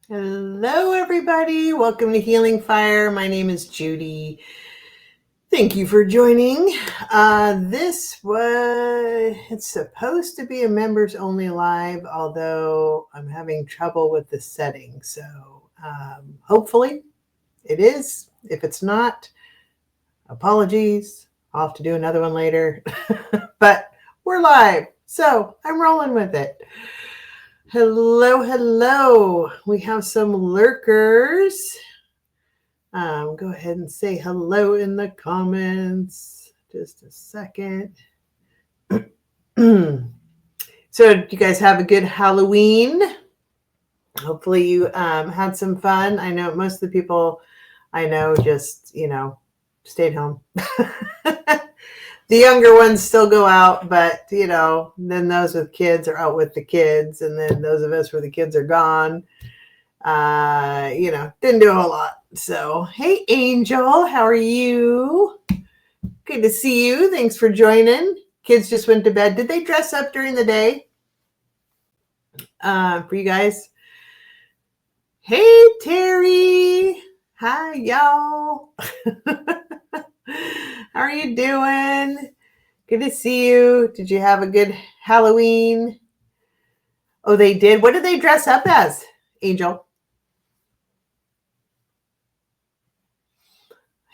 Hello, everybody. Welcome to Healing Fire. My name is Judy. Thank you for joining. It's supposed to be a members only live, although I'm having trouble with the settings. So hopefully it is. If it's not, apologies. I'll have to do another one later. But we're live, so I'm rolling with it. Hello, hello. We have some lurkers. Go ahead and say hello in the comments. Just a second. So, do you guys have a good Halloween? Hopefully, you had some fun. I know most of the people I know just, stayed home. The younger ones still go out, but, then those with kids are out with the kids. And then those of us where the kids are gone, didn't do a whole lot. So, hey, Angel, how are you? Good to see you. Thanks for joining. Kids just went to bed. Did they dress up during the day for you guys? Hey, Terry. Hi, y'all. How are you doing? Good to see you. Did you have a good Halloween? Oh, they did. What did they dress up as, Angel?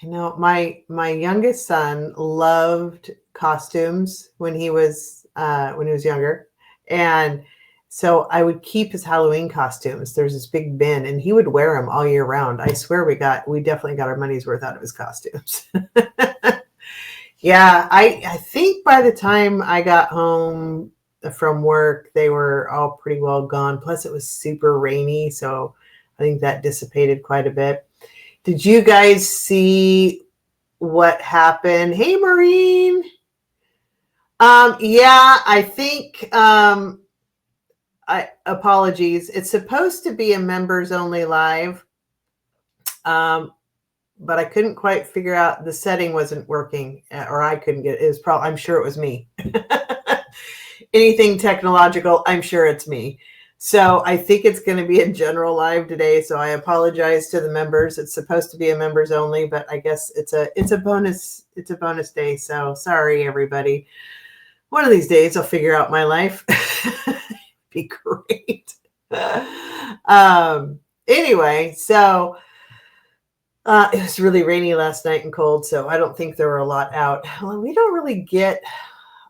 I know my youngest son loved costumes when he was younger, and so I would keep his Halloween costumes. There's this big bin, and he would wear them all year round. I swear we definitely got our money's worth out of his costumes. Yeah, I think by the time I got home from work, they were all pretty well gone. Plus, it was super rainy, so I think that dissipated quite a bit. Did you guys see what happened? Hey, Maureen. Yeah, I think apologies. It's supposed to be a members only live. But I couldn't quite figure out, the setting wasn't working, or I couldn't get it. It was I'm sure it was me. Anything technological, I'm sure it's me. So I think it's going to be a general live today. So I apologize to the members. It's supposed to be a members only, but I guess it's a bonus day. So sorry, everybody. One of these days I'll figure out my life. Be great. Anyway, so it was really rainy last night and cold, so I don't think there were a lot out. Well, we don't really get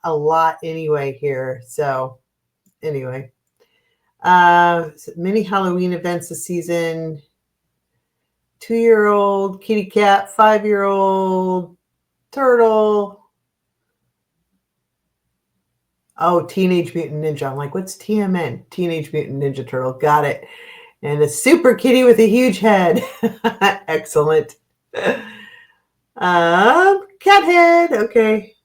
a lot anyway here. So anyway, many Halloween events this season. 2-year-old kitty cat, 5-year-old turtle. Oh, Teenage Mutant Ninja. I'm like, what's TMN? Teenage Mutant Ninja Turtle. Got it. And a super kitty with a huge head. Excellent. Cat head. Okay.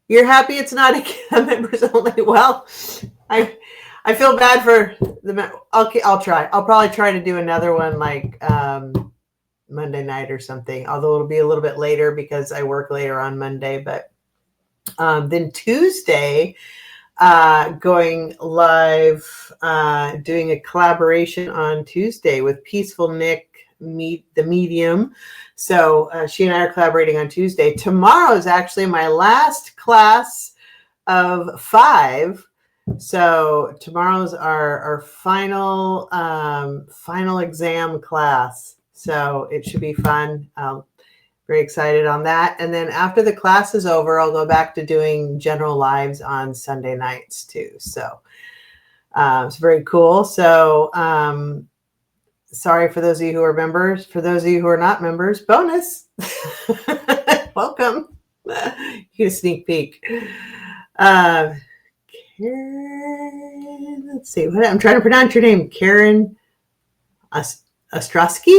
You're happy it's not a members only. Well, I feel bad for the. Okay, I'll try. I'll probably try to do another one like Monday night or something. Although it'll be a little bit later because I work later on Monday. But then Tuesday, going live, doing a collaboration on Tuesday with Peaceful Nick, the medium. So she and I are collaborating on Tuesday. Tomorrow is actually my last class of 5. So tomorrow's our final exam class. So it should be fun. Very excited on that. And then after the class is over, I'll go back to doing general lives on Sunday nights too. So it's very cool. So sorry for those of you who are members. For those of you who are not members, bonus. Welcome. You get a sneak peek. Karen, let's see. I'm trying to pronounce your name. Karen Ostrowski?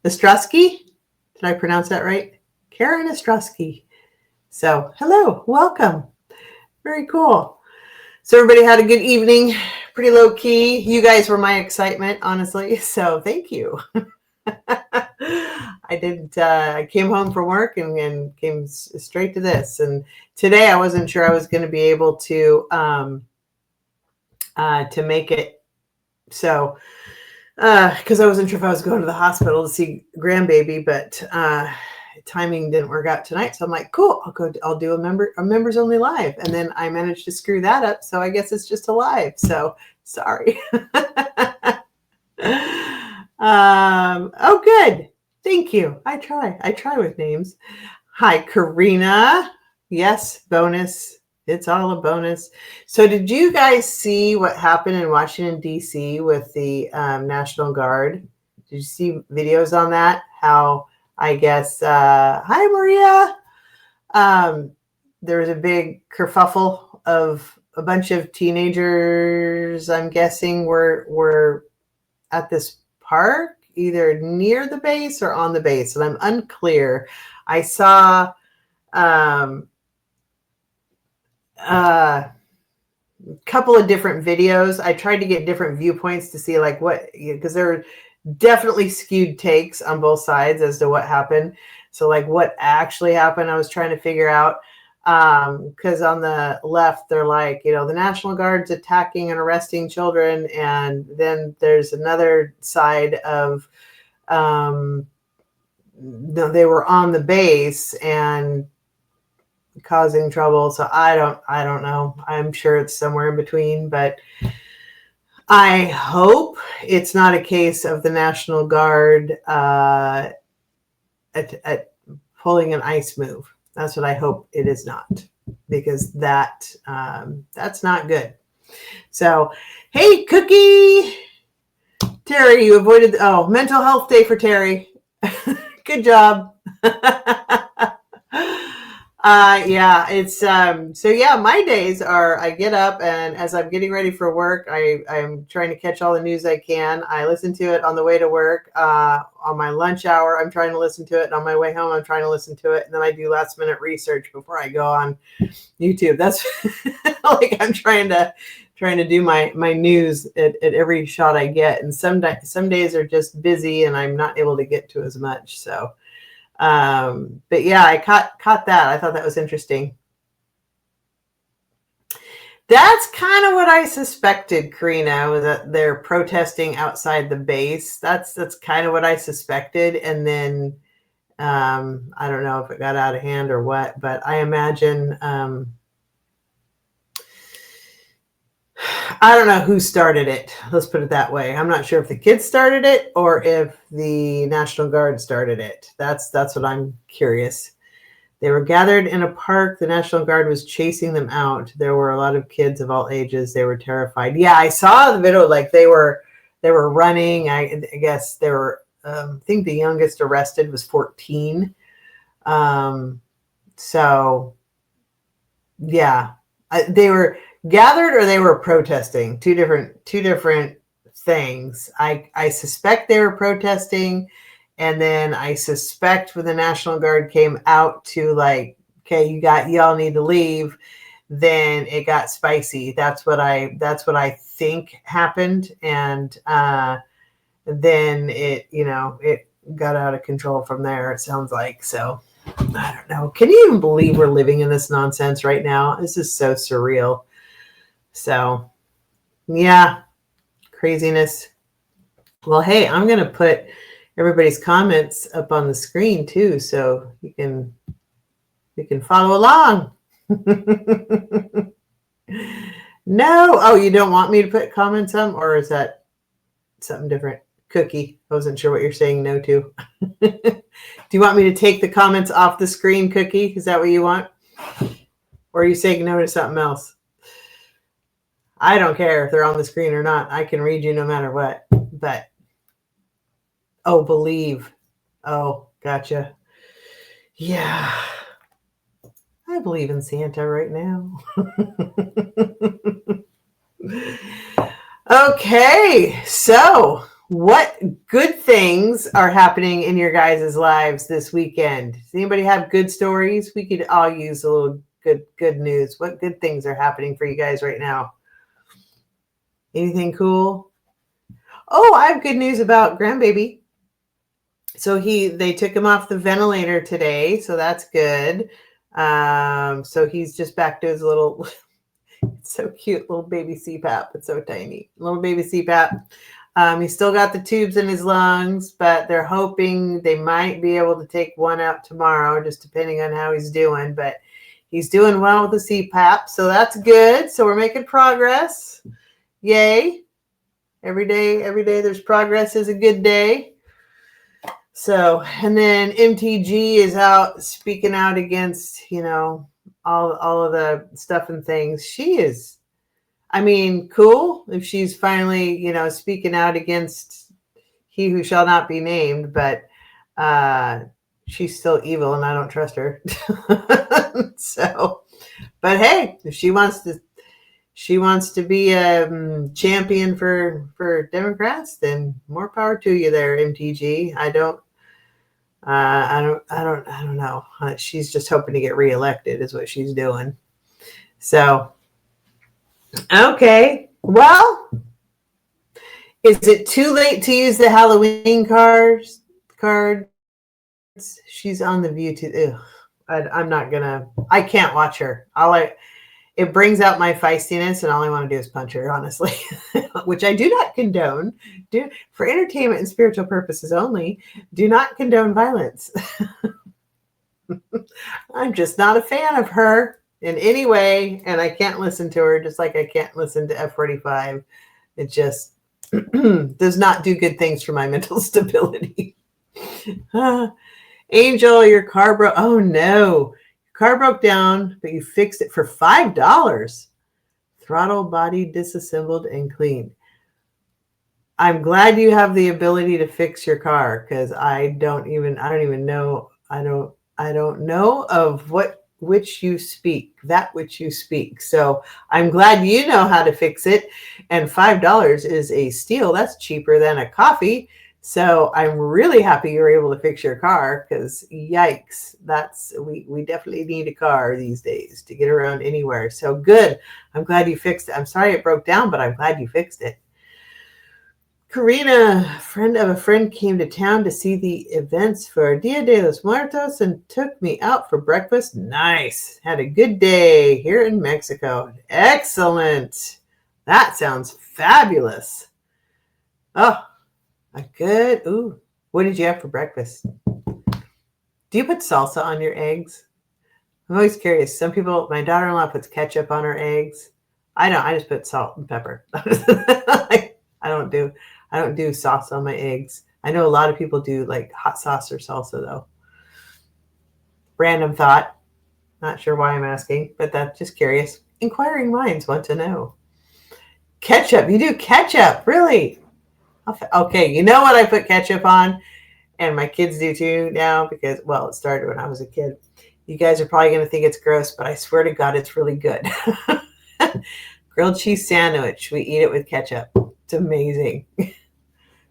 Did I pronounce that right? Karen Ostrowski. So, hello, welcome. Very cool. So everybody had a good evening, pretty low key. You guys were my excitement, honestly. So thank you. I came home from work and came straight to this. And today I wasn't sure I was going to be able to make it So, because I wasn't sure if I was going to the hospital to see grandbaby, but timing didn't work out tonight. So I'm like, cool, I'll do a members only live. And then I managed to screw that up. So I guess it's just a live. So sorry. Oh, good. Thank you. I try with names. Hi, Karina. Yes, bonus. It's all a bonus. So did you guys see what happened in Washington, D.C. with the National Guard? Did you see videos on that? How, I guess, hi, Maria. There was a big kerfuffle of a bunch of teenagers, I'm guessing, were at this park, either near the base or on the base. And I'm unclear. I saw couple of different videos. I tried to get different viewpoints to see like what, because there are definitely skewed takes on both sides as to what happened. So like what actually happened, I was trying to figure out. Because on the left, they're like, the National Guard's attacking and arresting children. And then there's another side of, they were on the base and causing trouble. So I don't know. I'm sure it's somewhere in between, but I hope it's not a case of the National Guard at pulling an ICE move. That's what I hope it is not, because that's not good. So, hey, Cookie, Terry, you avoided mental health day for Terry. Good job. Yeah, it's so yeah, my days are I get up and as I'm getting ready for work, I'm trying to catch all the news I can. I listen to it on the way to work. On my lunch hour, I'm trying to listen to it. And on my way home, I'm trying to listen to it. And then I do last minute research before I go on YouTube. That's like I'm trying to do my news at every shot I get. And some days are just busy and I'm not able to get to as much. So but yeah, I caught that. I thought that was interesting. That's kind of what I suspected, Karina, that they're protesting outside the base. That's kind of what I suspected. And then I don't know if it got out of hand or what, but I imagine I don't know who started it. Let's put it that way. I'm not sure if the kids started it or if the National Guard started it. That's what I'm curious. They were gathered in a park. The National Guard was chasing them out. There were a lot of kids of all ages. They were terrified. Yeah, I saw the video. Like they were running. I guess they were. I think the youngest arrested was 14. So yeah, they were gathered or they were protesting. Two different things. I suspect they were protesting. And then I suspect when the National Guard came out to like, okay, y'all need to leave, then it got spicy. That's what I think happened. And then it got out of control from there, it sounds like. So I don't know. Can you even believe we're living in this nonsense right now? This is so surreal. So yeah, craziness. Well, hey, I'm going to put everybody's comments up on the screen too, so you can follow along. No, oh, you don't want me to put comments on, or is that something different? Cookie, I wasn't sure what you're saying no to. Do you want me to take the comments off the screen, Cookie? Is that what you want? Or are you saying no to something else? I don't care if they're on the screen or not. I can read you no matter what. But oh, believe. Oh, gotcha. Yeah. I believe in Santa right now. Okay, so what good things are happening in your guys' lives this weekend? Does anybody have good stories? We could all use a little good news. What good things are happening for you guys right now? Anything cool? Oh, I have good news about grandbaby. So they took him off the ventilator today, so that's good. So he's just back to his little It's so cute, little baby CPAP. It's so tiny, little baby CPAP. He's still got the tubes in his lungs, but they're hoping they might be able to take one out tomorrow, just depending on how he's doing. But he's doing well with the CPAP, so that's good. So we're making progress. Yay. Every day there's progress is a good day. So, and then MTG is out speaking out against, all of the stuff and things. She is, I mean, cool if she's finally, speaking out against he who shall not be named, but she's still evil and I don't trust her. So, but hey, if she wants to be a champion for Democrats, then more power to you there, MTG. I don't know. She's just hoping to get reelected is what she's doing. So, okay. Well, is it too late to use the Halloween cards? She's on the View too. I'm not gonna. I can't watch her. It brings out my feistiness, and all I want to do is punch her, honestly, which I do not condone. For entertainment and spiritual purposes only, do not condone violence. I'm just not a fan of her in any way, and I can't listen to her, just like I can't listen to F45. It just does not do good things for my mental stability. Angel, your car broke. Oh, no. Car broke down, but you fixed it for $5. Throttle, body disassembled and cleaned. I'm glad you have the ability to fix your car, because I don't even know. I don't know of which you speak, that which you speak. So I'm glad you know how to fix it. And $5 is a steal. That's cheaper than a coffee. So I'm really happy you're able to fix your car, because yikes, we definitely need a car these days to get around anywhere. So good. I'm glad you fixed it. I'm sorry it broke down, but I'm glad you fixed it. Karina, friend of a friend, came to town to see the events for Dia de los Muertos and took me out for breakfast. Nice. Had a good day here in Mexico. Excellent. That sounds fabulous. Oh, ooh, what did you have for breakfast? Do you put salsa on your eggs? I'm always curious. Some people, my daughter-in-law puts ketchup on her eggs. I don't. I just put salt and pepper. I don't do sauce on my eggs. I know a lot of people do like hot sauce or salsa though. Random thought. Not sure why I'm asking, but that's just curious. Inquiring minds want to know. Ketchup. You do ketchup, really? Okay, you know what I put ketchup on? And my kids do too now, because, well, it started when I was a kid. You guys are probably going to think it's gross, but I swear to God, it's really good. Grilled cheese sandwich. We eat it with ketchup. It's amazing.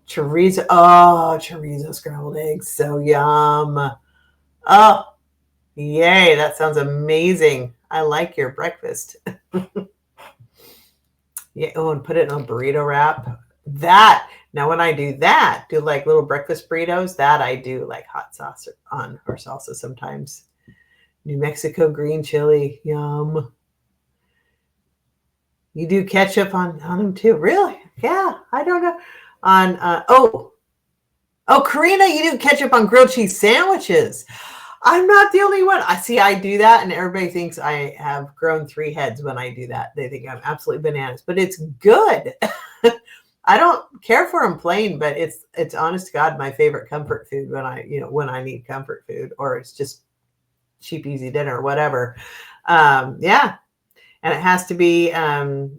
Chorizo scrambled eggs. So yum. Oh, yay. That sounds amazing. I like your breakfast. Yeah. Oh, and put it in a burrito wrap. Now when I do like little breakfast burritos, that I do like hot sauce or salsa sometimes. New Mexico green chili. Yum. You do ketchup on them too? Really? Yeah. I don't know. Karina, you do ketchup on grilled cheese sandwiches. I'm not the only one. I do that, and everybody thinks I have grown 3 heads when I do that. They think I'm absolutely bananas, but it's good. I don't care for them plain, but it's honest to God my favorite comfort food when I need comfort food, or it's just cheap, easy dinner or whatever. Yeah. And it has to be, I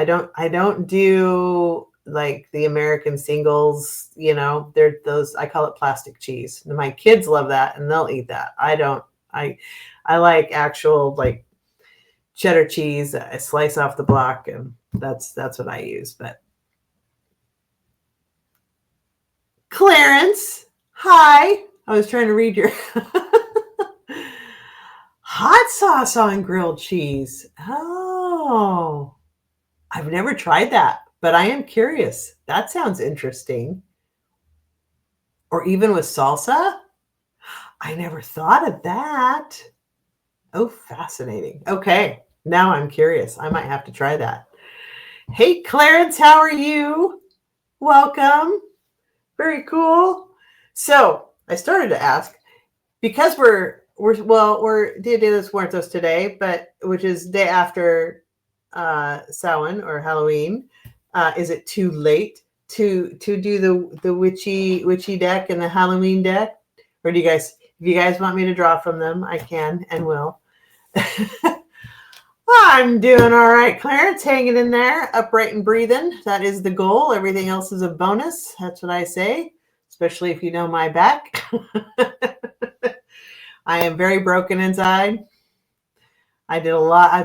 don't do like the American singles, they're those, I call it plastic cheese. My kids love that and they'll eat that. I like actual like cheddar cheese. I slice off the block, and that's what I use. But Clarence, hi. I was trying to read your hot sauce on grilled cheese. Oh, I've never tried that, but I am curious. That sounds interesting. Or even with salsa? I never thought of that. Oh, fascinating. Okay. Now I'm curious. I might have to try that. Hey, Clarence, how are you? Welcome. Very cool. So I started to ask because we're Dia de los Muertos today, but which is day after Samhain or Halloween. Is it too late to do the witchy deck and the Halloween deck, or do you guys? If you guys want me to draw from them, I can and will. I'm doing all right, Clarence, hanging in there, upright and breathing. That is the goal. Everything else is a bonus. That's what I say, especially if you know my back. I am very broken inside. I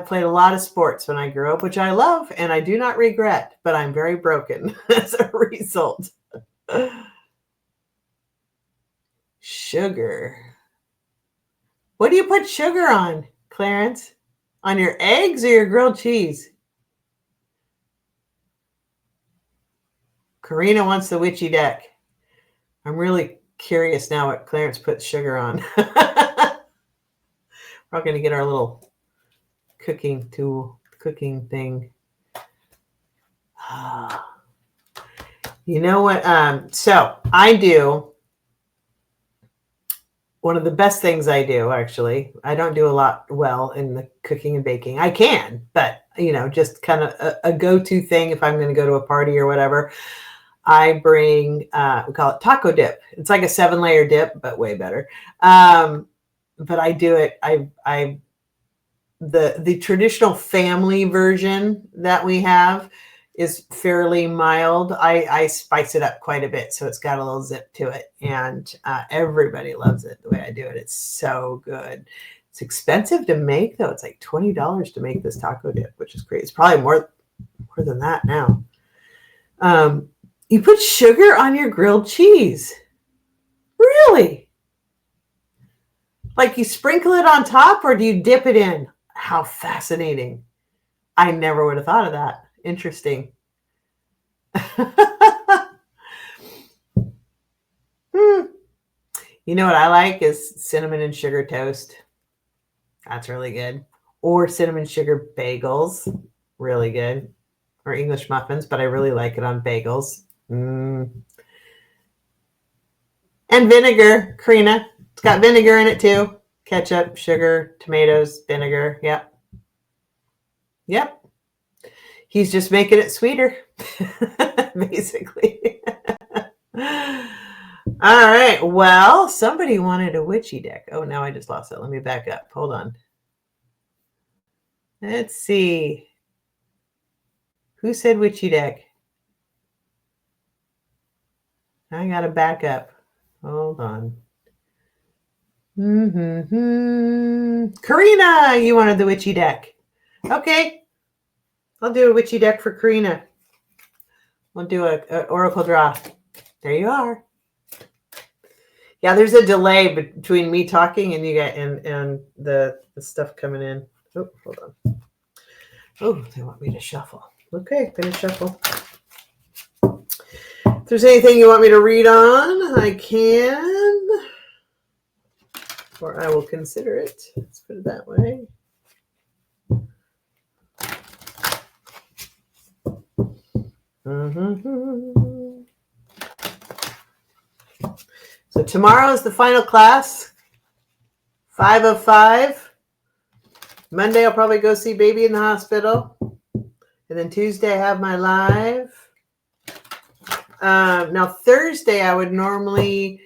played a lot of sports when I grew up, which I love and I do not regret, but I'm very broken as a result. Sugar. What do you put sugar on, Clarence? On your eggs or your grilled cheese? Karina wants the witchy deck. I'm really curious now what Clarence puts sugar on. We're all going to get our little cooking thing. You know what? So I do one of the best things I do, actually. I don't do a lot well in the cooking and baking. I can, but just kind of a go-to thing if I'm going to go to a party or whatever. I bring, we call it taco dip. It's like a 7-layer dip, but way better. But I do it. The traditional family version that we have is fairly mild. I spice it up quite a bit, so it's got a little zip to it, and everybody loves it the way I do it. It's so good. It's expensive to make, though. It's like $20 to make this taco dip, which is great. It's probably more than that now. You put sugar on your grilled cheese. Really? Like you sprinkle it on top, or do you dip it in? How fascinating. I never would have thought of that. Interesting. You know what I like is cinnamon and sugar toast. That's really good. Or cinnamon sugar bagels. Really good. Or English muffins, but I really like it on bagels. And vinegar, Karina. It's got vinegar in it too. Ketchup, sugar, tomatoes, vinegar. Yep. He's just making it sweeter, basically. All right. Well, somebody wanted a witchy deck. Oh, now I just lost it. Let me back up. Hold on. Let's see. Who said witchy deck? I got to back up. Hold on. Karina, you wanted the witchy deck. Okay. I'll do a witchy deck for Karina. We'll do an oracle draw. There you are. Yeah, there's a delay between me talking and you get and the stuff coming in. Oh, hold on. Oh, they want me to shuffle. Okay, gonna shuffle. If there's anything you want me to read on, I can. Or I will consider it. Let's put it that way. So tomorrow is the final class, 5 of 5. Monday I'll probably go see baby in the hospital. And then Tuesday I have my live. Now Thursday I would normally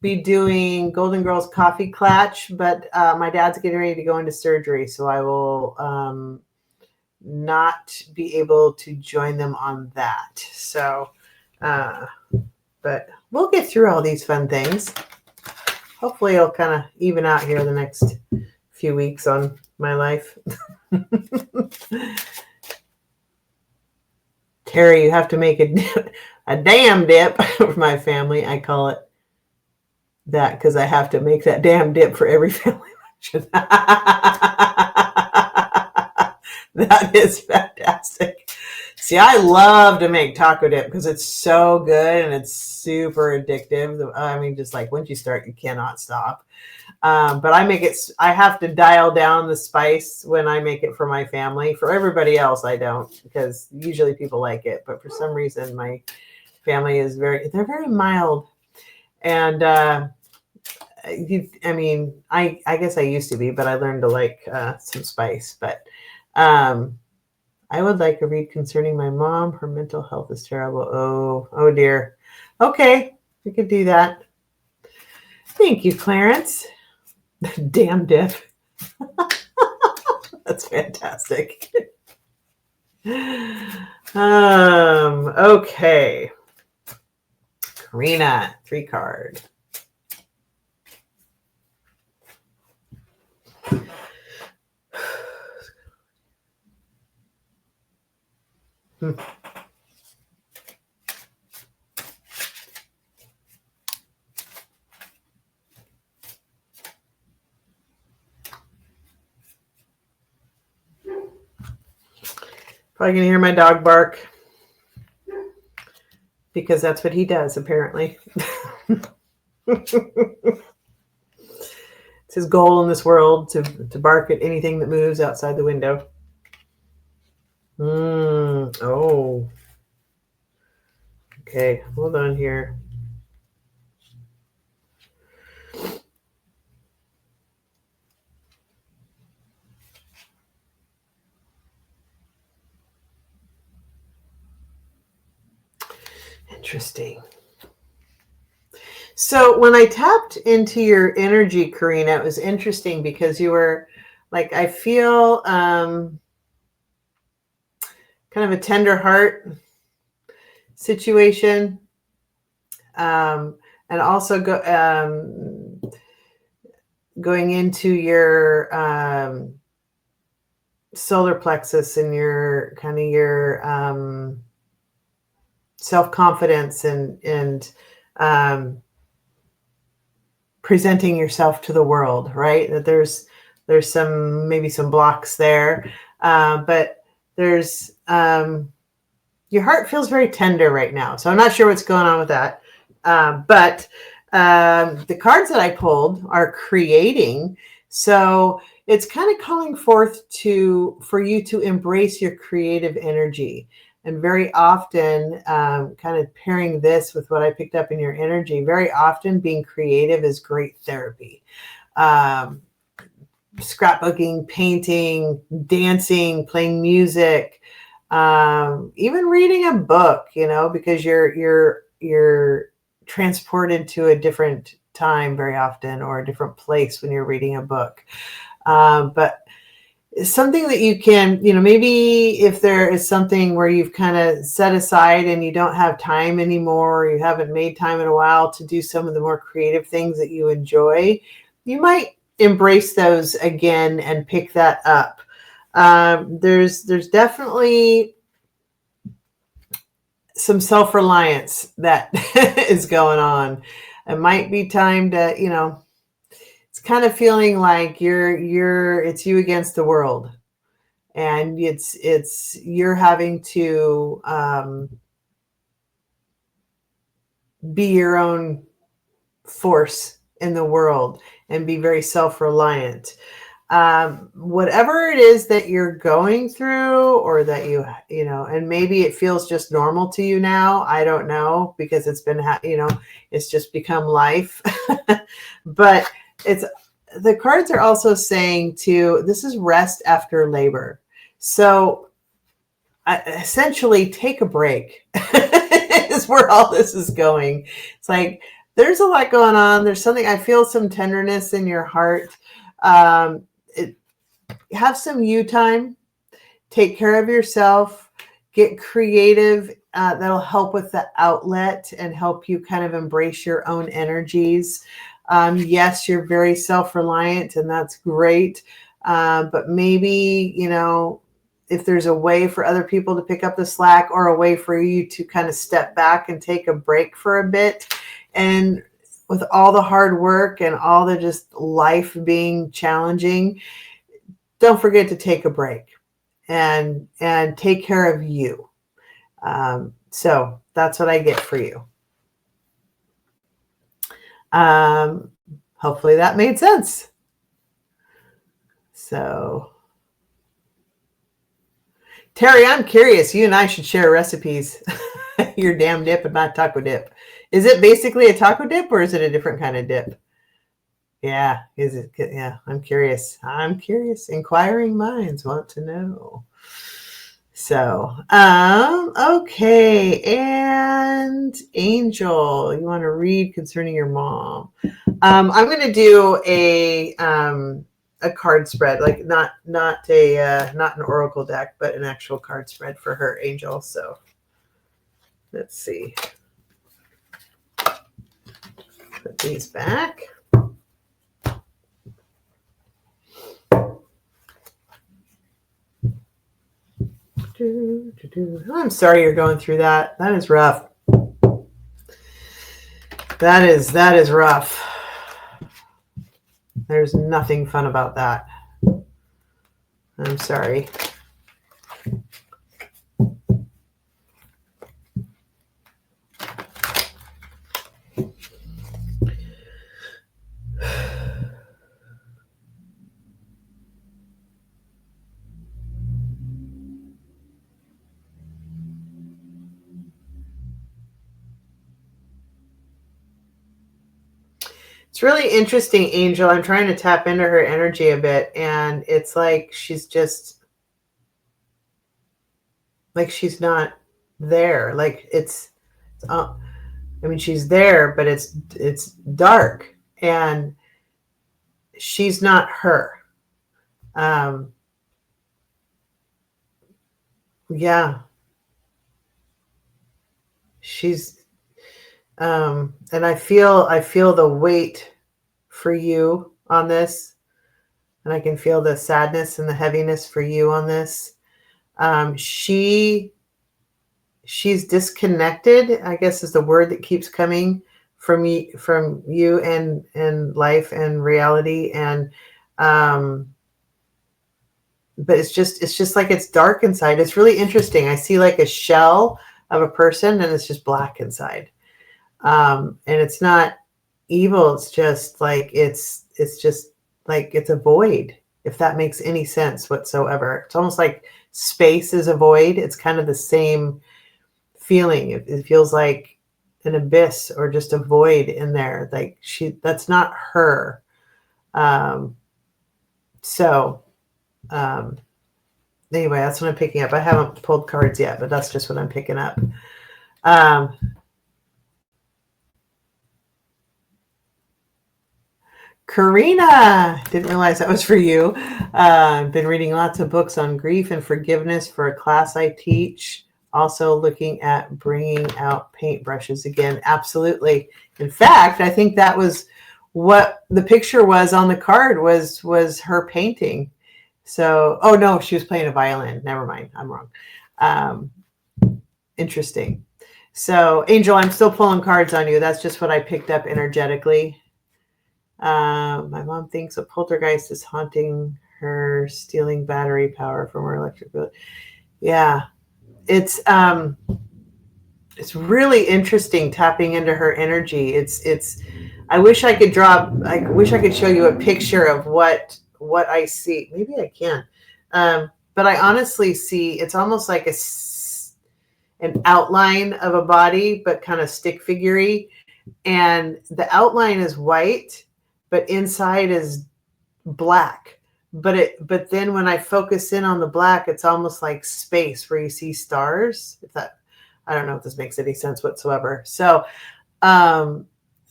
be doing Golden Girls Coffee Clatch, but my dad's getting ready to go into surgery, so I will not be able to join them on that. So, but we'll get through all these fun things. Hopefully it'll kind of even out here the next few weeks on my life. Terry, you have to make a damn dip for my family. I call it that because I have to make that damn dip for every family function. That is fantastic. See, I love to make taco dip because it's so good and it's super addictive. I mean, just like once you start, you cannot stop. But I have to dial down the spice when I make it for my family. For everybody else, I don't, because usually people like it. But for some reason, my family they're very mild. And I guess I used to be, but I learned to like some spice. But I would like a read concerning my mom. Her mental health is terrible. Oh dear. Okay, we could do that. Thank you, Clarence. Damn dip. That's fantastic. Okay. Karina, 3 card. Probably gonna hear my dog bark because that's what he does, apparently. It's his goal in this world to bark at anything that moves outside the window. Oh. Okay, hold on here. Interesting. So when I tapped into your energy, Karina, it was interesting because you were like, I feel kind of a tender heart situation. And also going into your solar plexus and your kind of your self-confidence and presenting yourself to the world, right? That there's maybe some blocks there, but there's your heart feels very tender right now. So I'm not sure what's going on with that, but the cards that I pulled are creating. So it's kind of calling forth for you to embrace your creative energy. And very often, kind of pairing this with what I picked up in your energy, very often being creative is great therapy. Scrapbooking, painting, dancing, playing music, even reading a book, because you're transported to a different time very often, or a different place when you're reading a book. But something that you can, maybe if there is something where you've kind of set aside and you don't have time anymore, or you haven't made time in a while to do some of the more creative things that you enjoy, you might embrace those again and pick that up. There's definitely some self-reliance that is going on. It might be time to, it's kind of feeling like it's you against the world, and you're having to be your own force in the world and be very self-reliant. Whatever it is that you're going through, or that and maybe it feels just normal to you now. I don't know, because it's been, it's just become life. But the cards are also saying this is rest after labor. So essentially take a break is where all this is going. It's like, there's a lot going on. There's something, I feel some tenderness in your heart. Have some you time, take care of yourself, get creative. That'll help with the outlet and help you kind of embrace your own energies. Yes, you're very self-reliant, and that's great. But maybe, if there's a way for other people to pick up the slack, or a way for you to kind of step back and take a break for a bit. And with all the hard work and all the just life being challenging, don't forget to take a break and take care of you. So that's what I get for you. hopefully that made sense. So, Terry, I'm curious. You and I should share recipes. Your damn dip and my taco dip. Is it basically a taco dip or is it a different kind of dip? Yeah, is it? Yeah, I'm curious. I'm curious. Inquiring minds want to know. So, okay. And Angel, you want to read concerning your mom? I'm going to do a card spread, like not an oracle deck, but an actual card spread for her, Angel. So let's see. Put these back. I'm sorry you're going through that. That is rough. That is rough. There's nothing fun about that. I'm sorry. It's really interesting, Angel. I'm trying to tap into her energy a bit, and it's like she's just like she's not there. Like I mean, she's there, but it's dark, and she's not her. Yeah, she's and I feel the weight for you on this, and I can feel the sadness and the heaviness for you on this. She's disconnected, I guess is the word that keeps coming from you and life and reality. And but it's just like it's dark inside. It's really interesting. I see like a shell of a person and it's just black inside. And it's not evil. It's just like it's just like it's a void, if that makes any sense whatsoever. It's almost like space is a void. It's kind of the same feeling. It feels like an abyss or just a void in there. Like that's not her. So anyway, that's what I'm picking up. I haven't pulled cards yet, but that's just what I'm picking up. Karina, didn't realize that was for you. I've been reading lots of books on grief and forgiveness for a class I teach. Also looking at bringing out paintbrushes again. Absolutely. In fact, I think that was what the picture was on the card was her painting. So, oh no, she was playing a violin. Never mind. I'm wrong. Interesting. So, Angel, I'm still pulling cards on you. That's just what I picked up energetically. My mom thinks a poltergeist is haunting her, stealing battery power from her electric bill. Yeah, it's really interesting tapping into her energy. It's. I wish I could show you a picture of what I see. Maybe I can, but I honestly see it's almost like an outline of a body, but kind of stick figurey, and the outline is white, but inside is black. But then when I focus in on the black, it's almost like space where you see stars. I don't know if this makes any sense whatsoever. So,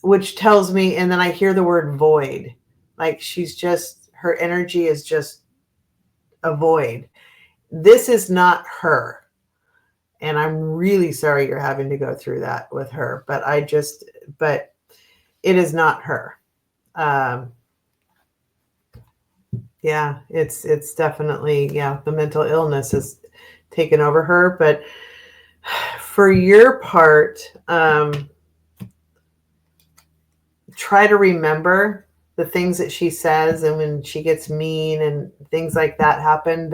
which tells me, and then I hear the word void. Like her energy is just a void. This is not her. And I'm really sorry you're having to go through that with her, but it is not her. Yeah, it's definitely, the mental illness has taken over her. But for your part, try to remember the things that she says, and when she gets mean and things like that happen,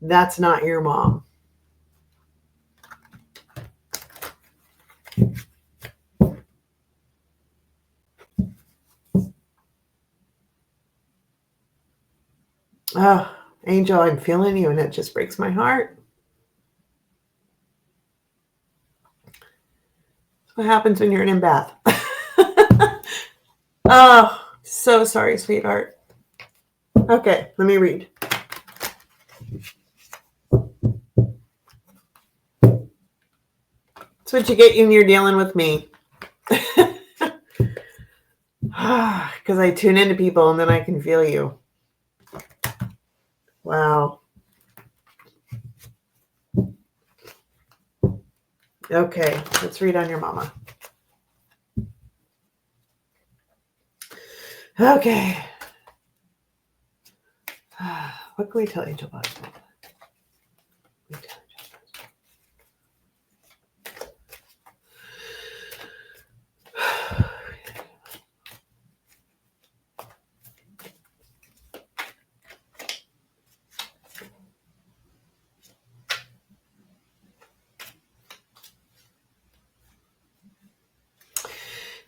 that's not your mom. Oh, Angel, I'm feeling you, and it just breaks my heart. What happens when you're an empath? Oh, so sorry, sweetheart. Okay, let me read. That's what you get when you're dealing with me. Because I tune into people and then I can feel you. Wow. Okay, let's read on your mama. Okay. What can we tell Angel about?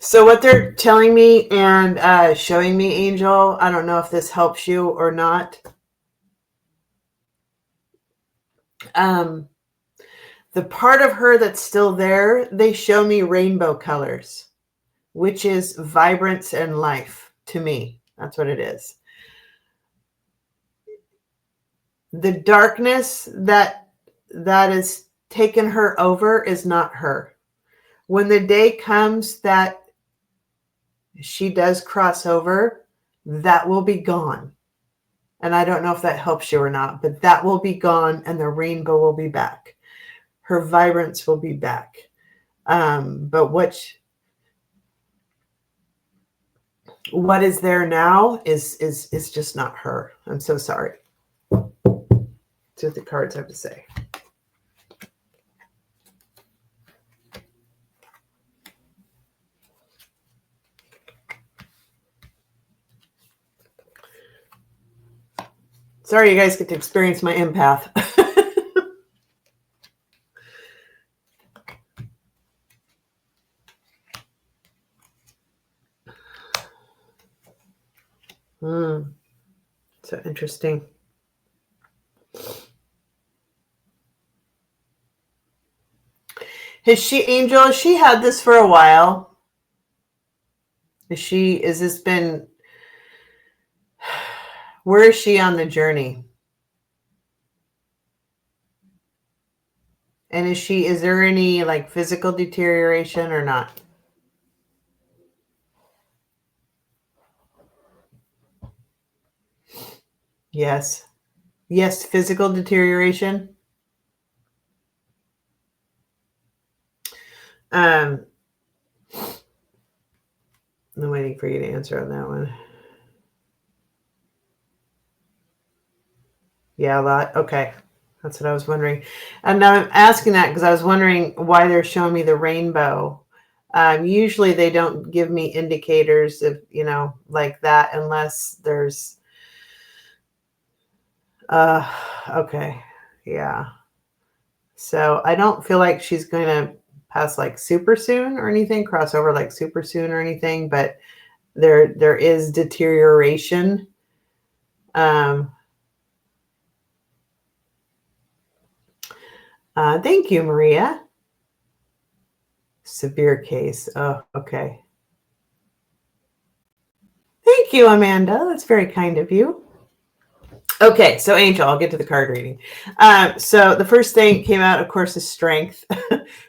So what they're telling me and showing me, Angel, I don't know if this helps you or not. The part of her that's still there, they show me rainbow colors, which is vibrance and life to me. That's what it is. The darkness that is taken her over is not her. When the day comes that she does cross over, that will be gone. And I don't know if that helps you or not, but that will be gone and the rainbow will be back. Her vibrance will be back. But what is there now is just not her. I'm so sorry. That's what the cards have to say. Sorry, you guys get to experience my empath. So interesting. Has she, Angel, she had this for a while? Is this been, where is she on the journey? And is there any like physical deterioration or not? Yes. Yes, physical deterioration. I'm waiting for you to answer on that one. Yeah, a lot. Okay. That's what I was wondering. And now I'm asking that because I was wondering why they're showing me the rainbow. Usually they don't give me indicators of, like that unless there's, okay. Yeah. So I don't feel like she's going to pass like super soon or anything, cross over like super soon or anything, but there is deterioration. Thank you, Maria. Severe case. Oh, okay. Thank you, Amanda. That's very kind of you. Okay, so Angel, I'll get to the card reading. So the first thing came out, of course, is strength,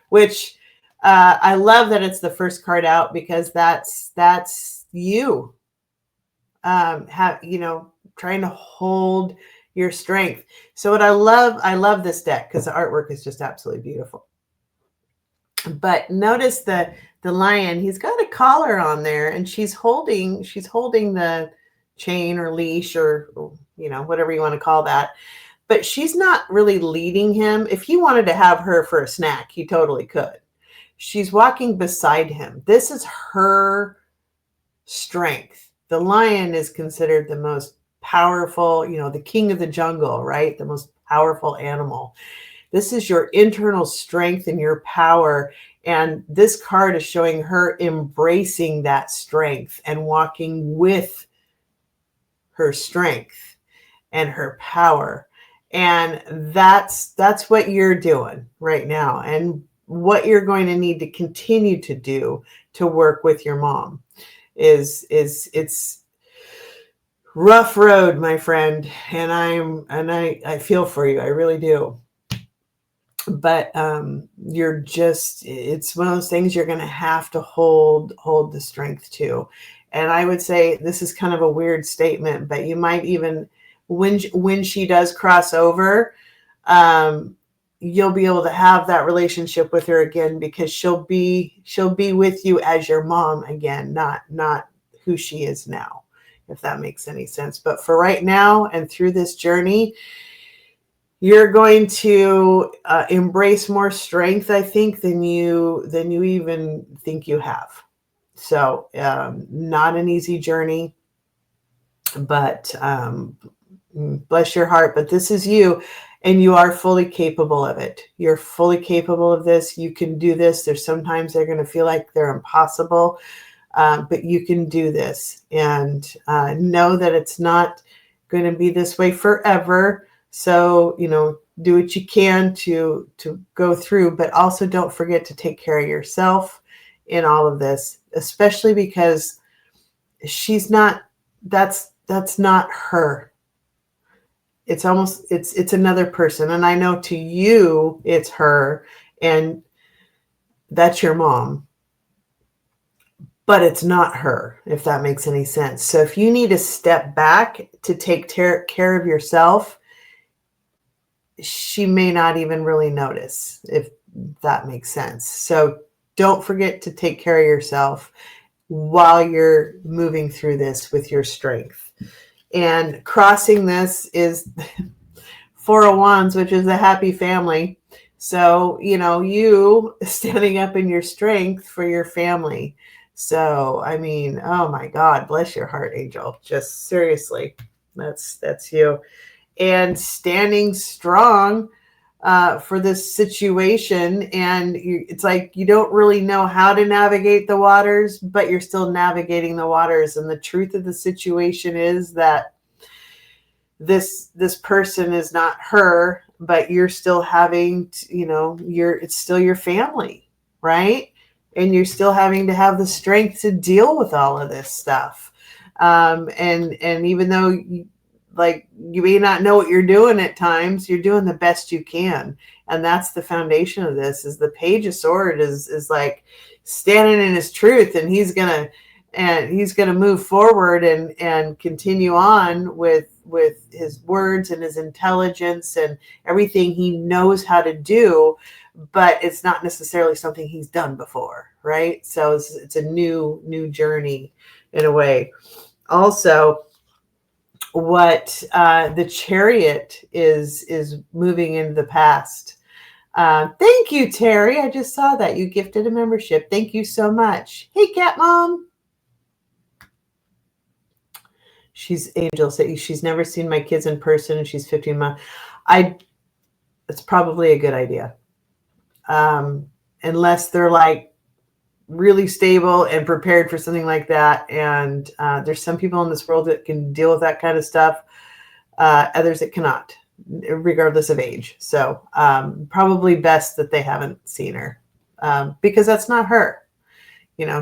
which I love that it's the first card out because that's you. Trying to hold your strength. So what I love this deck because the artwork is just absolutely beautiful. But notice the lion, he's got a collar on there and she's holding the chain or leash or whatever you want to call that. But she's not really leading him. If he wanted to have her for a snack, he totally could. She's walking beside him. This is her strength. The lion is considered the most powerful, the king of the jungle, right? The most powerful animal. This is your internal strength and your power. And this card is showing her embracing that strength and walking with her strength. and her power. And that's what you're doing right now, and what you're going to need to continue to do to work with your mom is it's rough road, my friend, and I feel for you. I really do. But it's one of those things you're going to have to hold the strength to. And I would say this is kind of a weird statement, but you might even, when she does cross over, um, you'll be able to have that relationship with her again, because she'll be with you as your mom again, not who she is now, if that makes any sense. But for right now and through this journey, you're going to embrace more strength, I think, than you even think you have. So not an easy journey, but bless your heart. But this is you, and you are fully capable of it. You're fully capable of this. You can do this. There's sometimes they're going to feel like they're impossible, but you can do this, and know that it's not going to be this way forever. So, do what you can to go through, but also don't forget to take care of yourself in all of this, especially because she's not, that's not her. It's almost, it's another person. And I know to you, it's her, and that's your mom, but it's not her, if that makes any sense. So if you need to step back to take care of yourself, she may not even really notice, if that makes sense. So don't forget to take care of yourself while you're moving through this with your strength. And crossing this is 401s, which is a happy family. So, you standing up in your strength for your family. So, I mean, oh my God, bless your heart, Angel. Just seriously, that's you. And standing strong for this situation. And it's like you don't really know how to navigate the waters, but you're still navigating the waters. And the truth of the situation is that this person is not her, but you're still having to, it's still your family, right? And you're still having to have the strength to deal with all of this stuff. And even though you may not know what you're doing at times, you're doing the best you can. And that's the foundation of this. Is the Page of Swords is like standing in his truth, and he's gonna move forward and continue on with his words and his intelligence and everything he knows how to do, but it's not necessarily something he's done before, right? So it's a new journey in a way. Also, what the Chariot is moving into the past. Thank you, Terry. I just saw that you gifted a membership. Thank you so much. Hey, Cat Mom. Angel said she's never seen my kids in person, and she's 15 months. It's probably a good idea, unless they're like really stable and prepared for something like that. And there's some people in this world that can deal with that kind of stuff. Others that cannot, regardless of age. So probably best that they haven't seen her, because that's not her.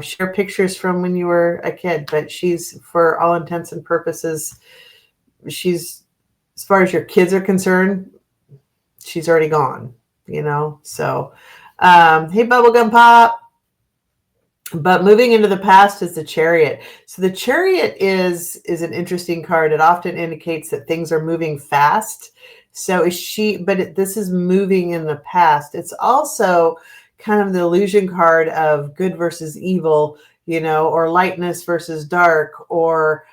Share pictures from when you were a kid, but she's, for all intents and purposes, she's, as far as your kids are concerned, she's already gone, So, hey, Bubblegum Pop. But moving into the past is the Chariot. So the Chariot is an interesting card. It often indicates that things are moving fast. So this is moving in the past. It's also kind of the illusion card of good versus evil, or lightness versus dark, or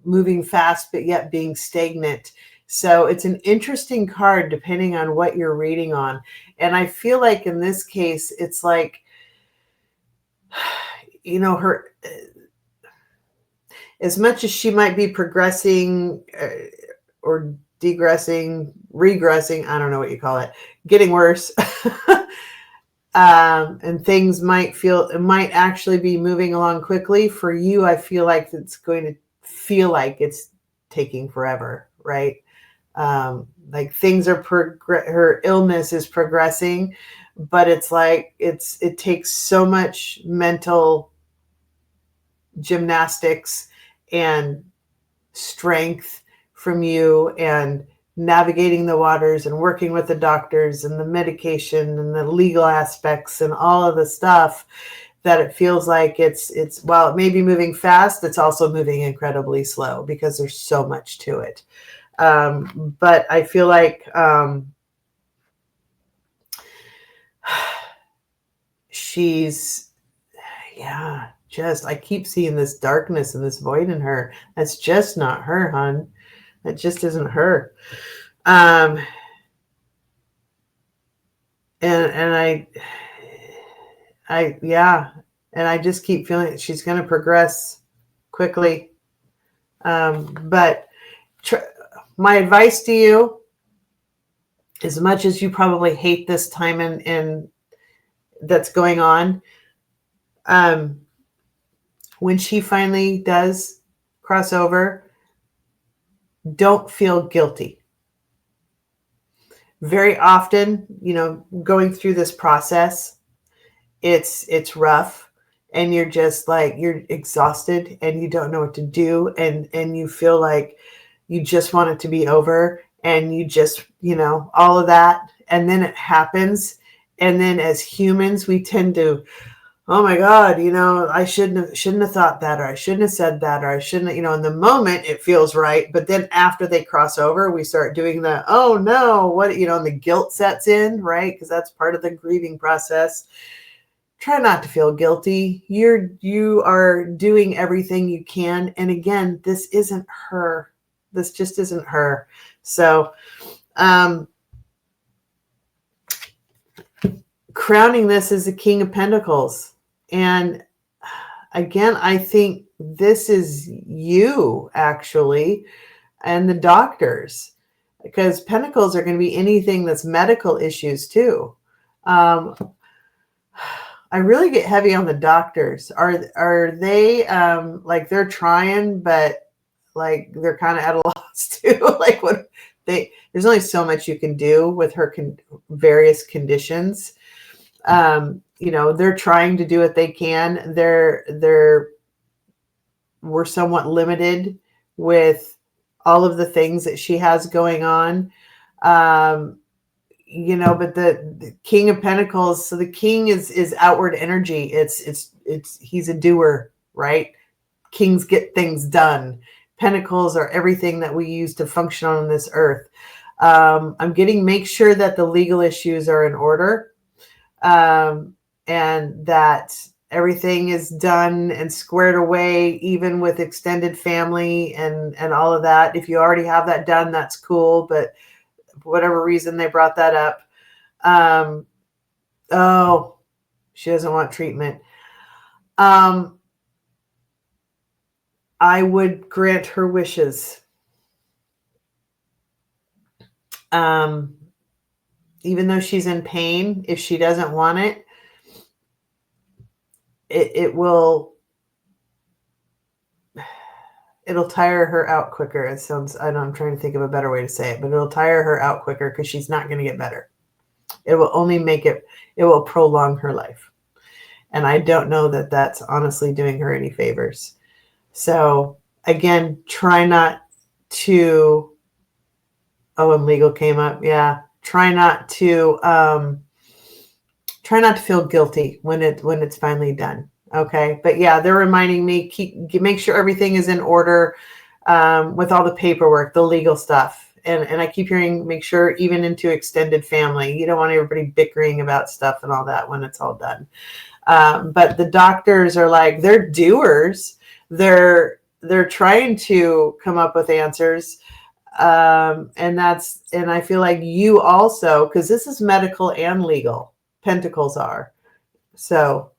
moving fast but yet being stagnant. So it's an interesting card depending on what you're reading on. And I feel like in this case, it's like, her, as much as she might be progressing or regressing, I don't know what you call it, getting worse. And things might actually be moving along quickly for you. I feel like it's going to feel like it's taking forever, right? Like things are her illness is progressing, but it's like it takes so much mental gymnastics and strength from you, and navigating the waters and working with the doctors and the medication and the legal aspects and all of the stuff, that it feels like it's while it may be moving fast, it's also moving incredibly slow because there's so much to it. But I feel like she's, yeah, just, I keep seeing this darkness and this void in her. That's just not her, hon. That just isn't her. And yeah, and I just keep feeling that she's going to progress quickly. But my advice to you, as much as you probably hate this time in that's going on, when she finally does cross over, don't feel guilty. Very often, going through this process, it's rough, and you're just like, you're exhausted and you don't know what to do, and you feel like you just want it to be over, and you just, all of that, and then it happens, and then as humans we tend to, oh my God, I shouldn't have thought that, or I shouldn't have said that, or I shouldn't, in the moment it feels right. But then after they cross over, we start doing the, oh no, what, and the guilt sets in, right? Because that's part of the grieving process. Try not to feel guilty. You are doing everything you can. And again, this isn't her. This just isn't her. So, crowning this as the King of Pentacles. And again, I think this is you, actually, and the doctors, because Pentacles are going to be anything that's medical issues too. I really get heavy on the doctors. Are they like, they're trying, but like they're kind of at a loss too? Like, there's only so much you can do with her various conditions. They're trying to do what they can. We're somewhat limited with all of the things that she has going on. But the King of Pentacles, so the King is outward energy. He's a doer, right? Kings get things done. Pentacles are everything that we use to function on this earth. Make sure that the legal issues are in order. And that everything is done and squared away, even with extended family and all of that. If you already have that done, that's cool. But for whatever reason, they brought that up. Oh, she doesn't want treatment. I would grant her wishes. Even though she's in pain, if she doesn't want it, it'll tire her out quicker. It sounds, I'm trying to think of a better way to say it, but it'll tire her out quicker because she's not going to get better. It will only it will prolong her life. And I don't know that that's honestly doing her any favors. So again, try not to, and legal came up. Yeah. Try not to feel guilty when it's finally done. Okay. But yeah, they're reminding me, make sure everything is in order, with all the paperwork, the legal stuff. And I keep hearing, make sure even into extended family, you don't want everybody bickering about stuff and all that when it's all done. But the doctors are like, they're doers. They're trying to come up with answers. And I feel like you also, because this is medical and legal, Pentacles are. So,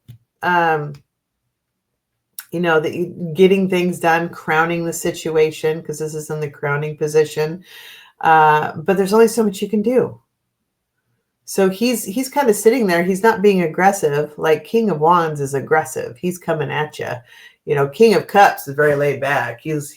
getting things done, crowning the situation, because this is in the crowning position. But there's only so much you can do. So he's kind of sitting there. He's not being aggressive. Like King of Wands is aggressive. He's coming at you. King of Cups is very laid back. He's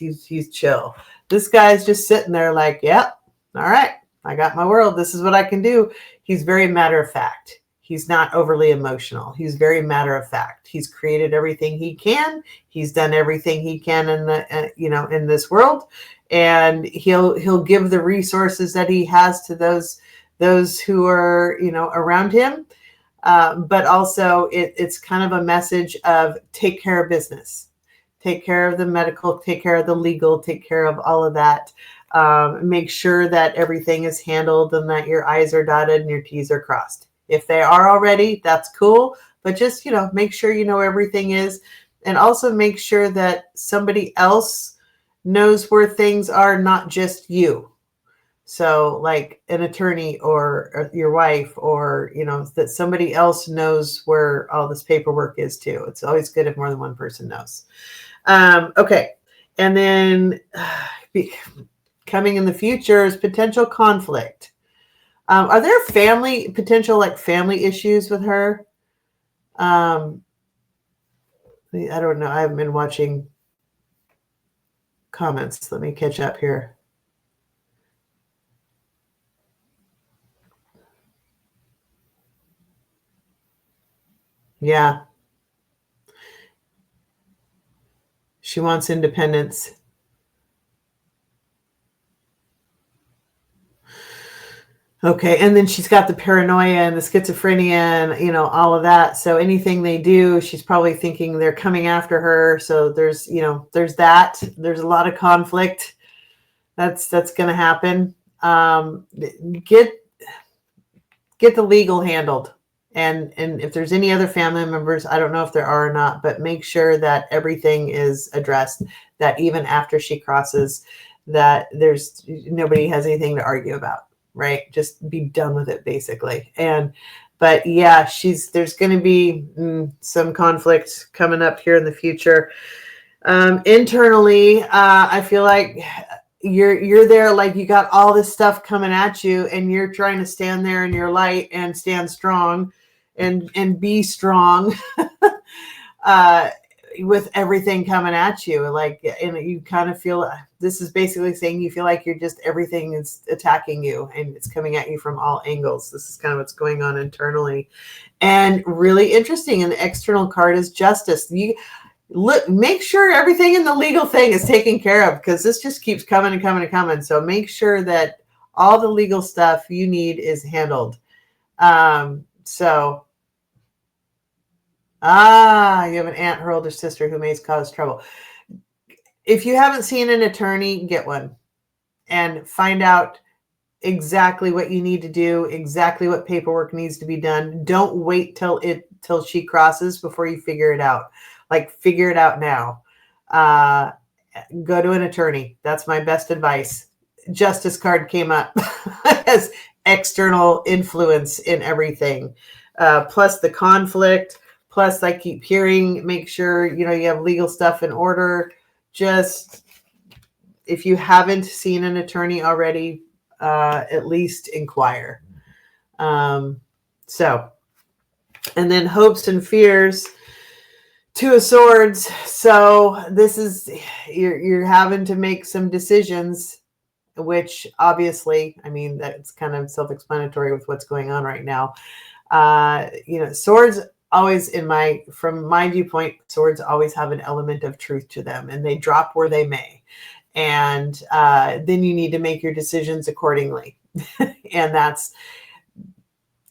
chill. This guy's just sitting there like, yep, all right, I got my world. This is what I can do. He's very matter of fact. He's not overly emotional. He's very matter of fact. He's created everything he can. He's done everything he can in the in this world, and he'll give the resources that he has to those who are around him. But also it's kind of a message of take care of business, take care of the medical, take care of the legal, take care of all of that. Make sure that everything is handled and that your I's are dotted and your T's are crossed. If they are already, that's cool. But just, make sure everything is. And also make sure that somebody else knows where things are, not just you. So like an attorney or your wife or, that somebody else knows where all this paperwork is too. It's always good if more than one person knows. Okay. And then coming in the future is potential conflict. Are there potential family issues with her? I don't know. I haven't been watching comments. Let me catch up here. Yeah. She wants independence. Okay, and then she's got the paranoia and the schizophrenia and all of that. So anything they do, she's probably thinking they're coming after her. So there's that. There's a lot of conflict. That's going to happen. Get the legal handled, and if there's any other family members, I don't know if there are or not, but make sure that everything is addressed. That even after she crosses, that there's nobody has anything to argue about. Right? Just be done with it, basically. But yeah, there's going to be some conflict coming up here in the future. Internally, I feel like you're there, like you got all this stuff coming at you, and you're trying to stand there in your light and stand strong, and be strong. With everything coming at you, and you kind of feel, this is basically saying you feel like everything is attacking you and it's coming at you from all angles. This is kind of what's going on internally. And really interesting, and the external card is justice. Make sure everything in the legal thing is taken care of, because this just keeps coming and coming and coming. So make sure that all the legal stuff you need is handled. You have an aunt or older sister who may cause trouble. If you haven't seen an attorney, get one and find out exactly what you need to do, exactly what paperwork needs to be done. Don't wait till she crosses before you figure it out. Figure it out now. Go to an attorney. That's my best advice. Justice card came up as external influence in everything. Plus the conflict. Plus, I keep hearing, make sure, you have legal stuff in order. Just, if you haven't seen an attorney already, at least inquire. And then hopes and fears, Two of Swords. So this is, you're having to make some decisions, which obviously, that's kind of self-explanatory with what's going on right now. Swords always, from my viewpoint, swords always have an element of truth to them, and they drop where they may. And then you need to make your decisions accordingly. And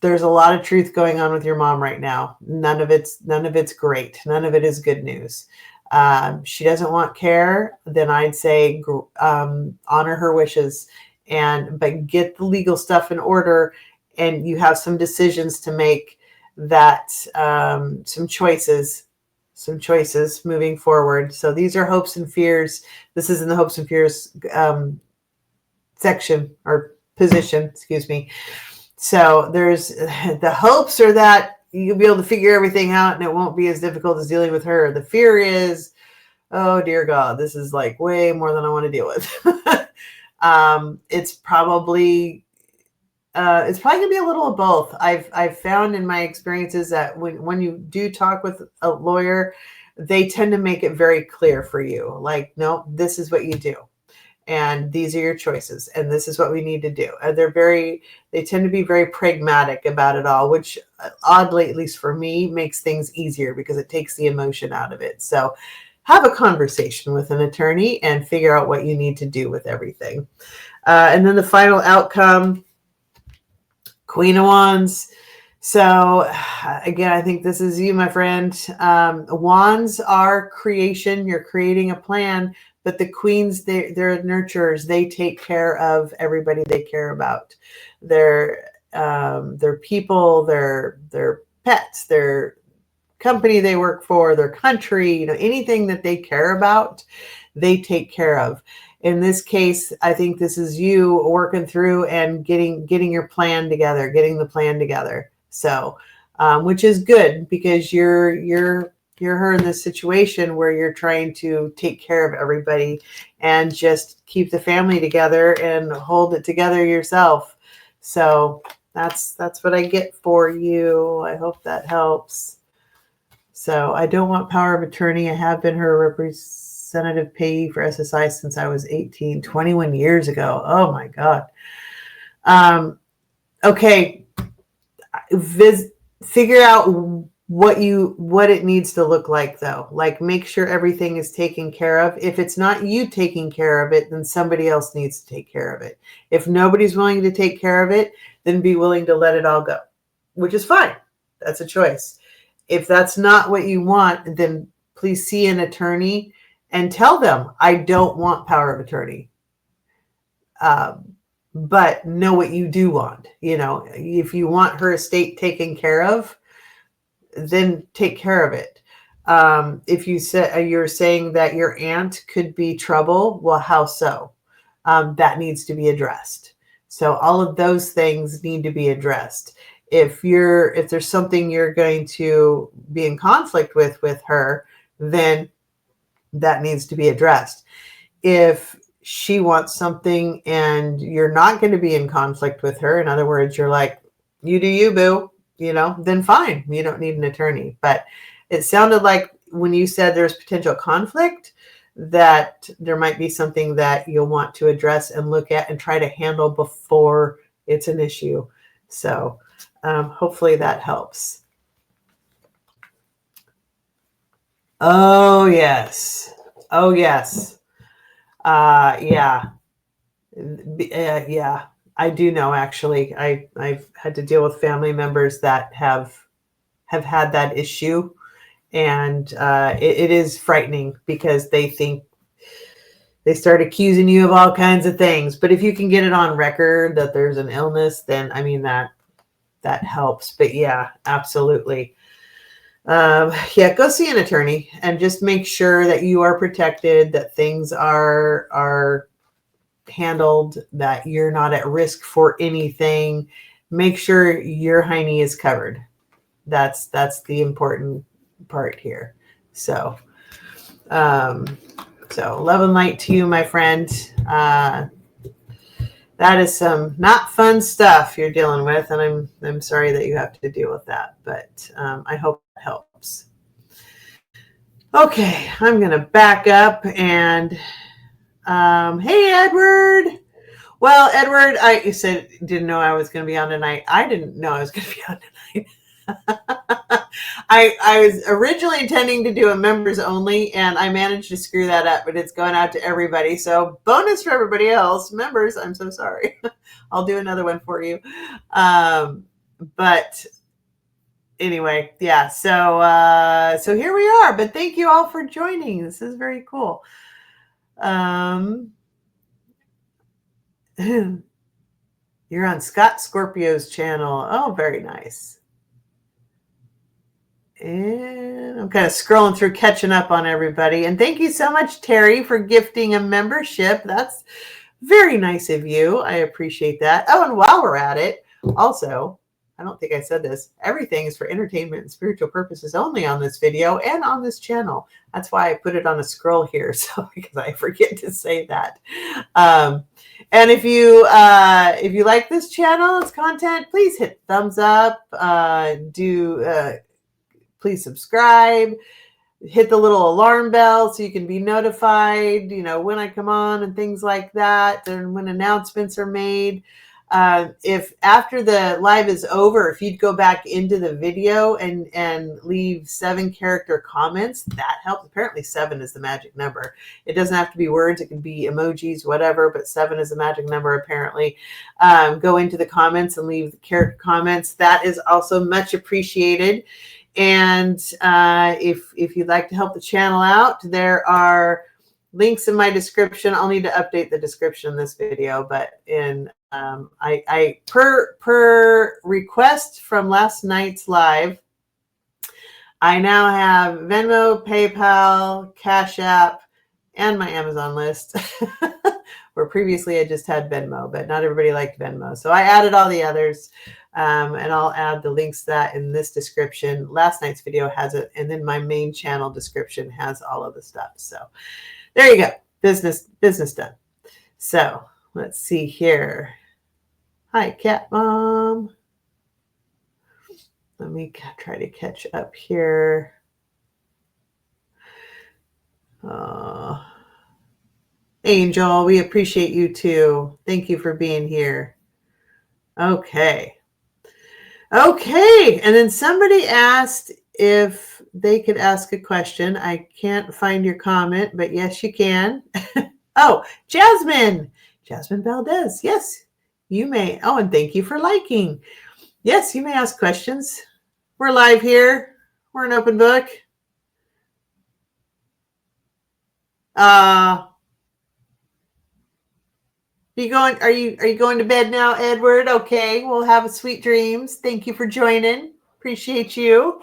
there's a lot of truth going on with your mom right now. None of it's great. None of it is good news. She doesn't want care. Then I'd say honor her wishes, but get the legal stuff in order, and you have some decisions to make. That some choices moving forward. So these are hopes and fears. This is in the hopes and fears section or position, excuse me. So there's the hopes are that you'll be able to figure everything out and it won't be as difficult as dealing with her. The fear is, oh dear God, this is way more than I want to deal with. It's probably gonna be a little of both. I've found in my experiences that when you do talk with a lawyer, they tend to make it very clear for you. No, this is what you do. and these are your choices, and this is what we need to do. And they tend to be very pragmatic about it all, which oddly, at least for me, makes things easier because it takes the emotion out of it. So have a conversation with an attorney and figure out what you need to do with everything. And then the final outcome, Queen of Wands. So again, I think this is you, my friend. Wands are creation. You're creating a plan, but the queens, they're nurturers. They take care of everybody they care about. Their people, their pets, their company they work for, their country, anything that they care about, they take care of. In this case, I think this is you working through and getting your plan together, getting the plan together. So, which is good because you're her in this situation where you're trying to take care of everybody and just keep the family together and hold it together yourself. So that's what I get for you. I hope that helps. So I don't want power of attorney. I have been her representative payee for SSI since I was 18, 21 years ago. Oh my God. Okay. Figure out what it needs to look like though. Like make sure everything is taken care of. If it's not you taking care of it, then somebody else needs to take care of it. If nobody's willing to take care of it, then be willing to let it all go, which is fine. That's a choice. If that's not what you want, then please see an attorney and tell them, I don't want power of attorney. But know what you do want. If you want her estate taken care of, then take care of it. If you're saying that your aunt could be trouble, well, how so? That needs to be addressed. So all of those things need to be addressed. If there's something you're going to be in conflict with her, then that needs to be addressed. If she wants something and you're not going to be in conflict with her, in other words, you're like, you do you, boo, then fine. You don't need an attorney. But it sounded like when you said there's potential conflict, that there might be something that you'll want to address and look at and try to handle before it's an issue. So hopefully that helps. Oh, yes. Oh, yes. Yeah. Yeah. I do know, actually. I've had to deal with family members that have had that issue. And it is frightening because they start accusing you of all kinds of things. But if you can get it on record that there's an illness, then, I mean, that helps. But yeah, absolutely. Yeah, go see an attorney and just make sure that you are protected, that things are handled, that you're not at risk for anything. Make sure your hiney is covered. That's the important part here. So love and light to you, my friend. That is some not fun stuff you're dealing with, and I'm sorry that you have to deal with that, but I hope it helps. Okay, I'm gonna back up and hey, Edward. Well, Edward, you said didn't know I was going to be on tonight. I didn't know I was going to be on tonight. I was originally intending to do a members only, and I managed to screw that up, but it's going out to everybody. So bonus for everybody else. Members, I'm so sorry. I'll do another one for you. But anyway, yeah. So here we are. But thank you all for joining. This is very cool. You're on Scott Scorpio's channel. Oh, very nice. And I'm kind of scrolling through, catching up on everybody. And thank you so much, Terry, for gifting a membership. That's very nice of you. I appreciate that. Oh, and while we're at it, also, I don't think I said this, everything is for entertainment and spiritual purposes only on this video and on this channel. That's why I put it on a scroll here, so because I forget to say that. And if you like this channel, its content, please hit thumbs up. Please subscribe. hit the little alarm bell so you can be notified, when I come on and things like that, and when announcements are made. If after the live is over, if you'd go back into the video and leave 7-character comments, that helps. Apparently 7 is the magic number. It doesn't have to be words. It can be emojis, whatever, but 7 is the magic number apparently. Go into the comments and leave the character comments. That is also much appreciated. And if you'd like to help the channel out, there are links in my description. I'll need to update the description in this video, but I per request from last night's live, I now have Venmo, PayPal, Cash App, and my Amazon list. Where previously I just had Venmo, but not everybody liked Venmo. So I added all the others, and I'll add the links that in this description. Last night's video has it, and then my main channel description has all of the stuff. So there you go. Business done. So let's see here. Hi, Cat Mom. Let me try to catch up here. Angel, we appreciate you too. Thank you for being here. Okay. And then somebody asked if they could ask a question. I can't find your comment, but yes, you can. Oh, Jasmine Valdez. Yes, you may. Oh, and thank you for liking. Yes, you may ask questions. We're live here. We're an open book. Are you going to bed now, Edward? Okay, we'll have sweet dreams. Thank you for joining. Appreciate you.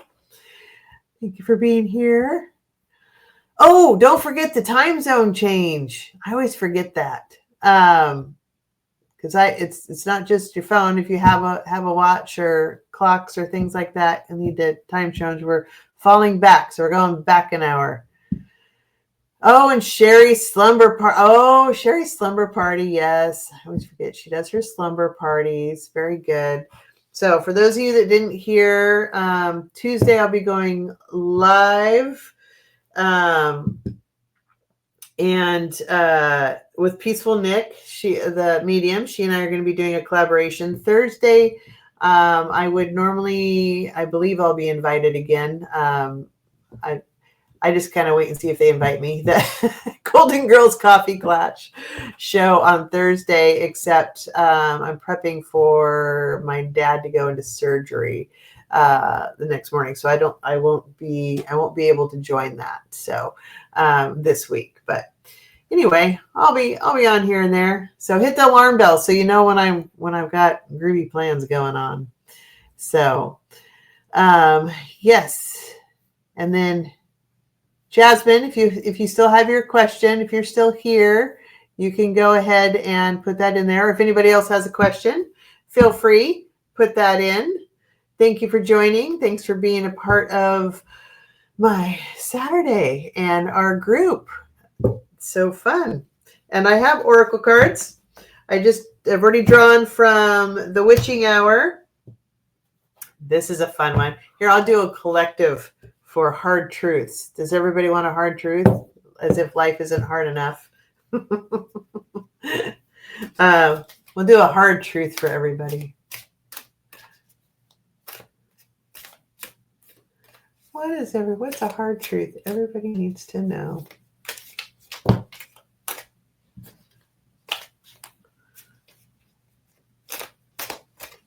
Thank you for being here. Oh, don't forget the time zone change. I always forget that. Because it's not just your phone. If you have a watch or clocks or things like that, and need the time change, we're falling back. So we're going back an hour. Oh, and Sherry's slumber party. Oh, Sherry's slumber party. Yes. I always forget. She does her slumber parties. Very good. So for those of you that didn't hear, Tuesday I'll be going live. And with Peaceful Nick, the medium, she and I are going to be doing a collaboration. Thursday, I believe I'll be invited again. I just kind of wait and see if they invite me. The Golden Girls Coffee Clutch show on Thursday, except I'm prepping for my dad to go into surgery the next morning, so I won't be able to join that. So this week, but anyway, I'll be on here and there. So hit the alarm bell so you know when I've got groovy plans going on. So yes, and then Jasmine, if you still have your question, if you're still here, you can go ahead and put that in there. If anybody else has a question, feel free, put that in. Thank you for joining. Thanks for being a part of my Saturday and our group. It's so fun. And I have oracle cards. I've already drawn from the witching hour. This is a fun one. Here, I'll do a collective for hard truths. Does everybody want a hard truth? As if life isn't hard enough. We'll do a hard truth for everybody. What's a hard truth everybody needs to know? I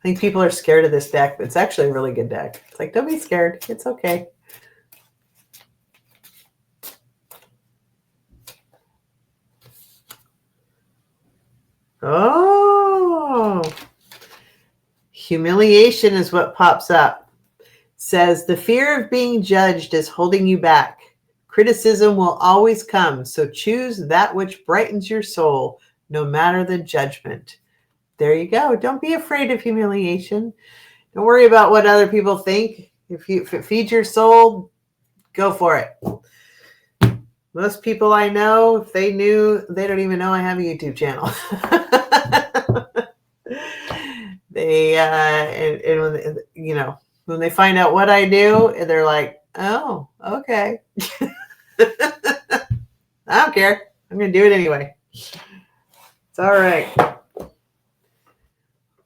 think people are scared of this deck, but it's actually a really good deck. It's like, don't be scared. It's okay. Oh, humiliation is what pops up. Says the fear of being judged is holding you back. Criticism will always come, so choose that which brightens your soul, no matter the judgment. There you go. Don't be afraid of humiliation. Don't worry about what other people think. If it feeds your soul, go for it. Most people I know, if they knew, they don't even know I have a YouTube channel. They, and when, when they find out what I do, they're like, Oh, okay. I don't care. I'm going to do it anyway. It's all right.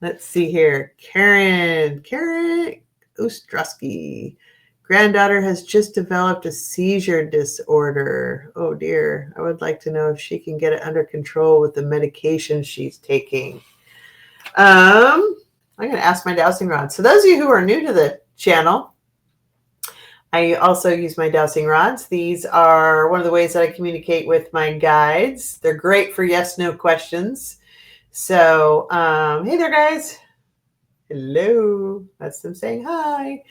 Let's see here. Karen Ostrowski. Granddaughter has just developed a seizure disorder. Oh dear. I would like to know if she can get it under control with the medication she's taking. I'm going to ask my dowsing rod. So those of you who are new to the channel, I also use my dowsing rods. These are one of the ways that I communicate with my guides. They're great for yes/no questions. So, hey there, guys. Hello. That's them saying hi.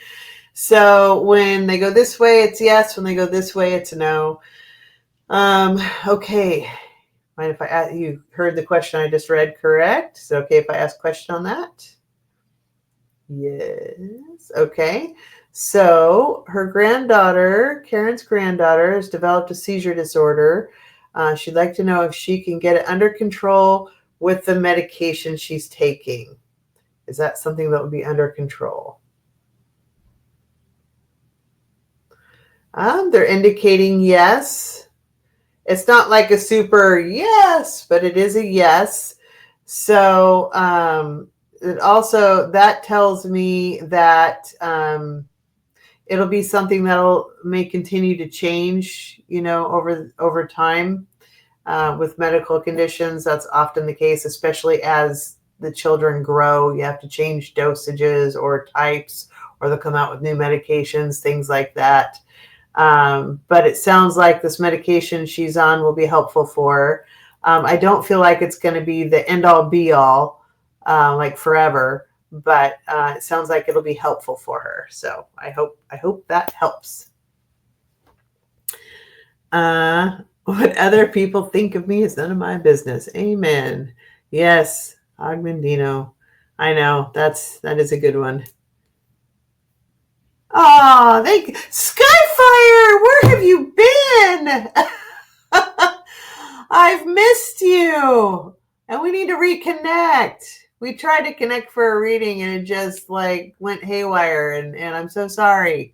So when they go this way, it's yes. When they go this way, it's a no. Okay. Mind if I ask, you heard the question I just read, correct? Is it okay if I ask a question on that? Yes. Okay. So her granddaughter, Karen's granddaughter, has developed a seizure disorder. She'd like to know if she can get it under control with the medication she's taking. Is that something that would be under control? They're indicating yes. It's not like a super yes, but it is a yes. So it also, that tells me that it'll be something that'll may continue to change, over time. With medical conditions, that's often the case, especially as the children grow. You have to change dosages or types, or they'll come out with new medications, things like that. But it sounds like this medication she's on will be helpful for her. I don't feel like it's going to be the end-all be-all, like forever, but it sounds like it'll be helpful for her. So I hope that helps. What other people think of me is none of my business. Amen. Yes, Agmendino. I know that is a good one. Oh, Skyfire, where have you been? I've missed you, and we need to reconnect. We tried to connect for a reading, and it just went haywire, and I'm so sorry.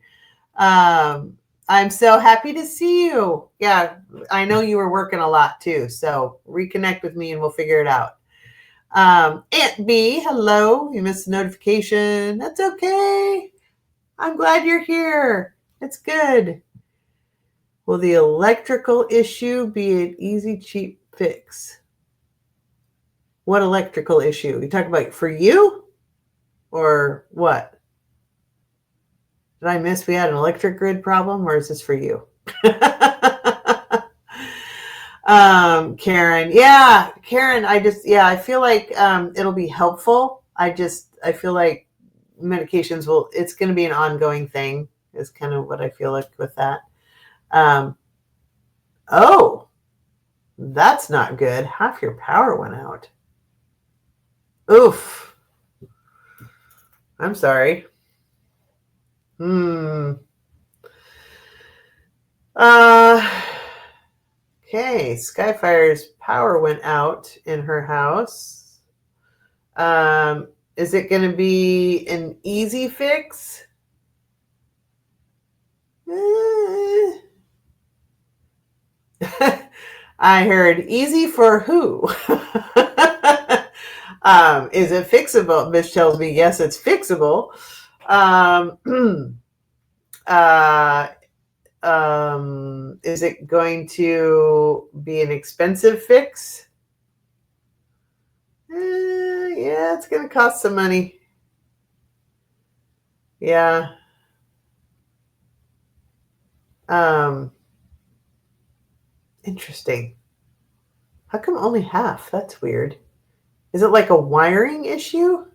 I'm so happy to see you. Yeah, I know you were working a lot too, so reconnect with me and we'll figure it out. Aunt B, hello. You missed a notification. That's okay. I'm glad you're here. It's good. Will the electrical issue be an easy, cheap fix? What electrical issue? You talking about for you or what? Did I miss we had an electric grid problem, or is this for you? Karen. Yeah, Karen, I feel like it'll be helpful. I feel like medications it's going to be an ongoing thing, is kind of what I feel like with that. Oh, that's not good. Half your power went out. Oof. I'm sorry. Okay, Skyfire's power went out in her house. Is it going to be an easy fix? I heard easy for who? Is it fixable? Miss tells me yes, it's fixable. Is it going to be an expensive fix? Yeah, it's going to cost some money. Yeah. Interesting. How come only half? That's weird. Is it like a wiring issue?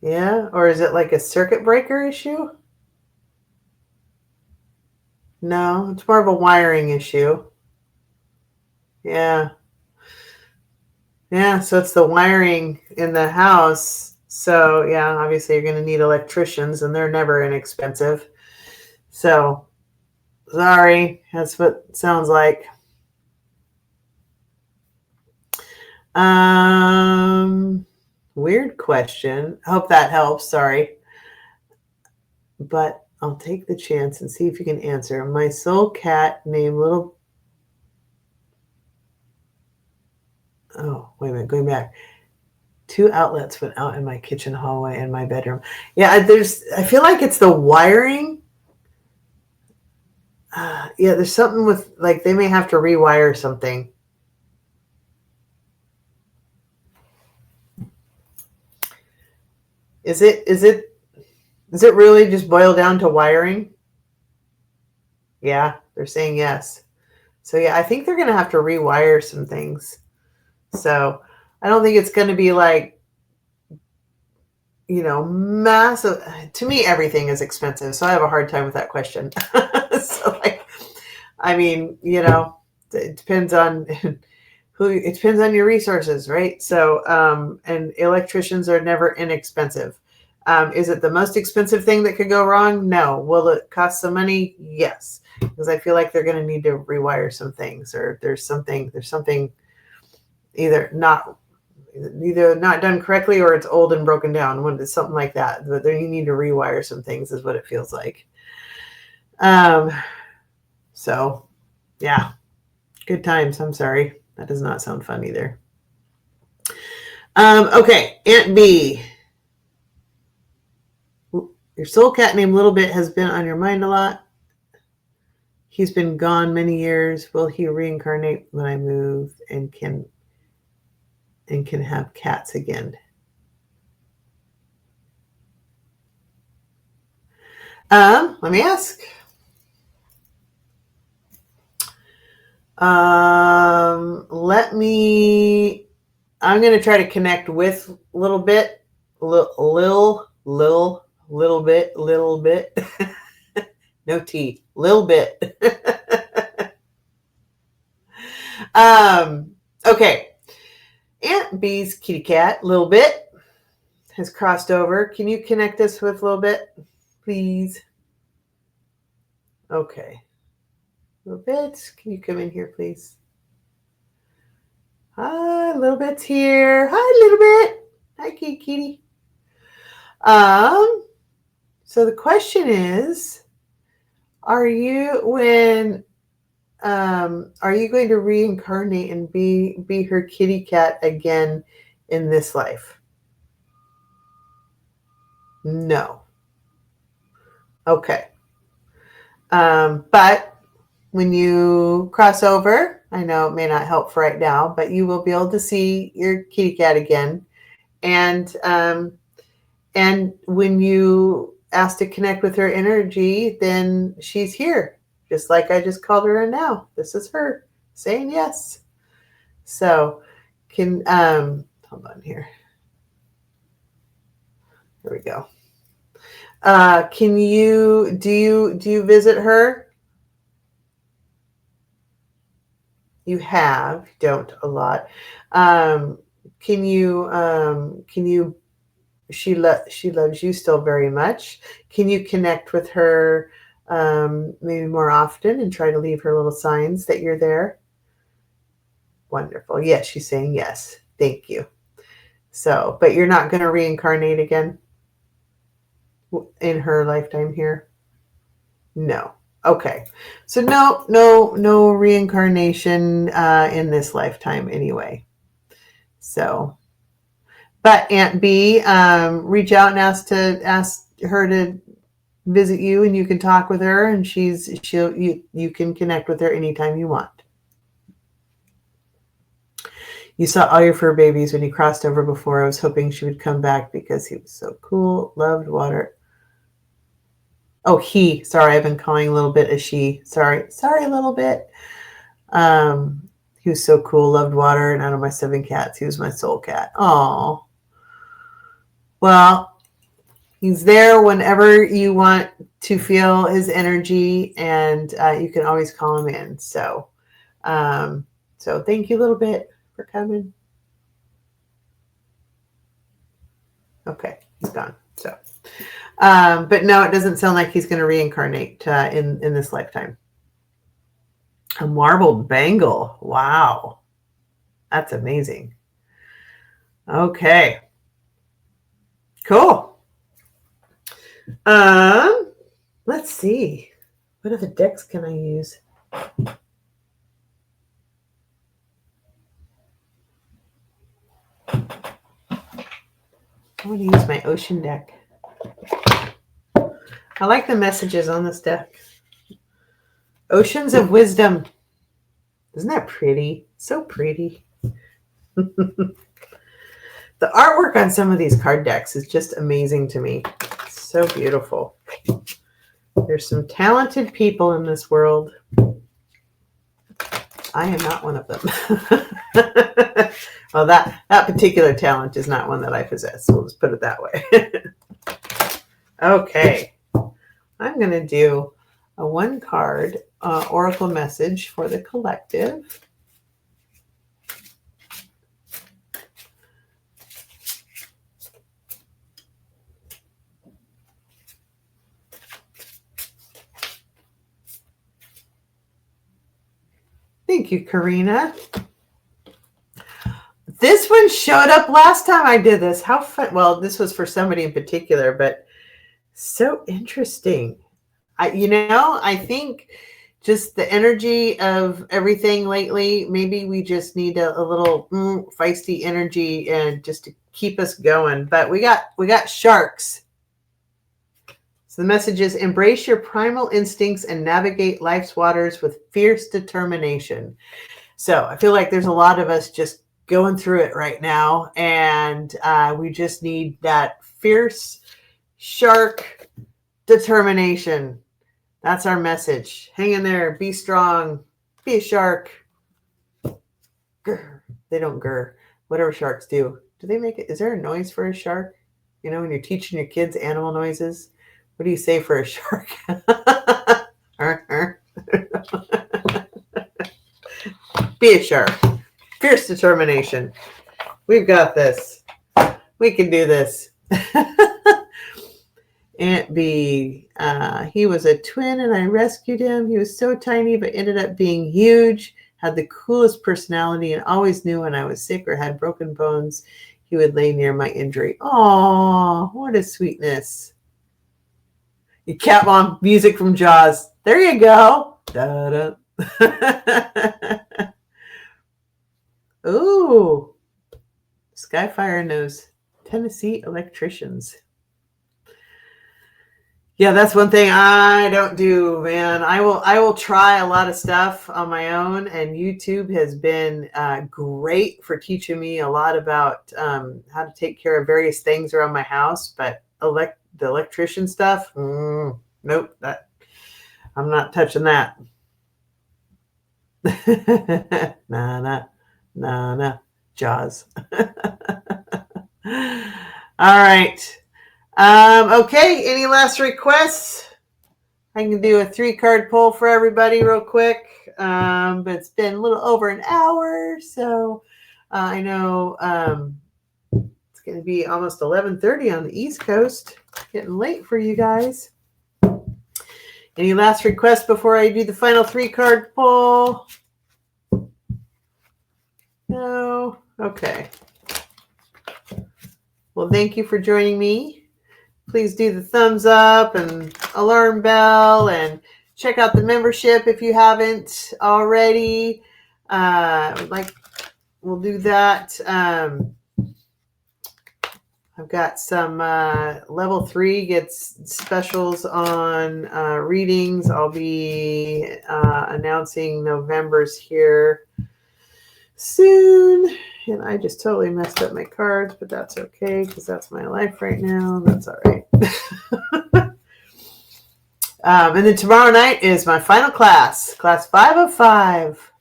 Yeah, or is it like a circuit breaker issue? No, it's more of a wiring issue. Yeah. Yeah, so it's the wiring in the house. So, yeah, obviously you're going to need electricians, and they're never inexpensive. So, sorry, that's what it sounds like. Weird question. I hope that helps. Sorry. but I'll take the chance and see if you can answer. My soul cat named Little. Oh, wait a minute. Going back. 2 outlets went out in my kitchen hallway and my bedroom. Yeah, I feel like it's the wiring. Yeah, there's something with, like, they may have to rewire something. Is it really just boil down to wiring? Yeah, they're saying yes. So yeah, I think they're going to have to rewire some things. So I don't think it's going to be like, massive. To me, everything is expensive. So I have a hard time with that question. So like, I mean, it depends on it depends on your resources, right? So, and electricians are never inexpensive. Is it the most expensive thing that could go wrong? No. Will it cost some money? Yes. Because I feel like they're going to need to rewire some things, or there's something either not done correctly, or it's old and broken down. When it's something like that, but you need to rewire some things, is what it feels like. So yeah, good times. I'm sorry. That does not sound fun either. Okay, Aunt B. Your soul cat named Little Bit has been on your mind a lot. He's been gone many years. Will he reincarnate when I move and can have cats again? Let me ask. I'm going to try to connect with Little Bit. Little bit. No T. Little Bit. Okay. Aunt B's kitty cat, Little Bit, has crossed over. Can you connect us with Little Bit, please? Okay. Little Bit, can you come in here, please? Hi, Little Bit's here. Hi, Little Bit. Hi, kitty. So the question is, are you going to reincarnate and be her kitty cat again in this life? No. Okay. But when you cross over, I know it may not help for right now, but you will be able to see your kitty cat again. And when you ask to connect with her energy, then she's here, just like I just called her in now. This is her saying yes. So hold on here. There we go. Do you visit her? You have, don't a lot. She loves you still very much. Can you connect with her maybe more often and try to leave her little signs that you're there? Wonderful. Yes, she's saying yes. Thank you. So, but you're not going to reincarnate again in her lifetime here? No. Okay. So no reincarnation in this lifetime anyway. So, but Aunt B, reach out and ask her to visit you, and you can talk with her, and you can connect with her anytime you want. You saw all your fur babies when you crossed over before. I was hoping she would come back because he was so cool. Loved water. Oh, he. Sorry, I've been calling Little Bit a she. Sorry, Little Bit. He was so cool. Loved water, and out of my 7 cats, he was my soul cat. Oh. Well, he's there whenever you want to feel his energy, and you can always call him in. So thank you, Little Bit, for coming. Okay, he's gone. So, but no, it doesn't sound like he's going to reincarnate in this lifetime. A marble bangle. Wow, that's amazing. Okay, cool. Let's see. What other decks can I use? I want to use my ocean deck. I like the messages on this deck. Oceans of Wisdom. Isn't that pretty? So pretty. The artwork on some of these card decks is just amazing to me. It's so beautiful. There's some talented people in this world. I am not one of them. Well, that particular talent is not one that I possess. So let's put it that way. Okay. I'm going to do a one card oracle message for the collective. Thank you, Karina. This one showed up last time I did this. How fun. Well, this was for somebody in particular, but so interesting. I think just the energy of everything lately, maybe we just need a little feisty energy and just to keep us going. But we got sharks. So the message is embrace your primal instincts and navigate life's waters with fierce determination. So I feel like there's a lot of us just going through it right now. And we just need that fierce shark determination. That's our message. Hang in there. Be strong. Be a shark. Grr. They don't grr. Whatever sharks do. Do they make it? Is there a noise for a shark? You know, when you're teaching your kids animal noises, what do you say for a shark? Be a shark. Fierce determination. We've got this. We can do this. Aunt B, he was a twin and I rescued him. He was so tiny but ended up being huge, had the coolest personality, and always knew when I was sick or had broken bones, he would lay near my injury. Oh, what a sweetness. You cat mom music from Jaws. There you go. Da-da. Ooh. Skyfire knows Tennessee electricians. Yeah, that's one thing I don't do, man. I will try a lot of stuff on my own, and YouTube has been great for teaching me a lot about how to take care of various things around my house. But the electrician stuff, nope, I'm not touching that. nah, Jaws. All right. Okay, any last requests? I can do a 3-card pull for everybody real quick. But it's been a little over an hour, so I know it's going to be almost 11:30 on the East Coast. Getting late for you guys. Any last requests before I do the final 3-card pull? No? Okay. Well, thank you for joining me. Please do the thumbs up and alarm bell and check out the membership if you haven't already. We'll do that. I've got some level 3 gets specials on readings. I'll be announcing November's here soon. And I just totally messed up my cards, but that's okay because that's my life right now. That's all right. And then tomorrow night is my final class 5 of 5.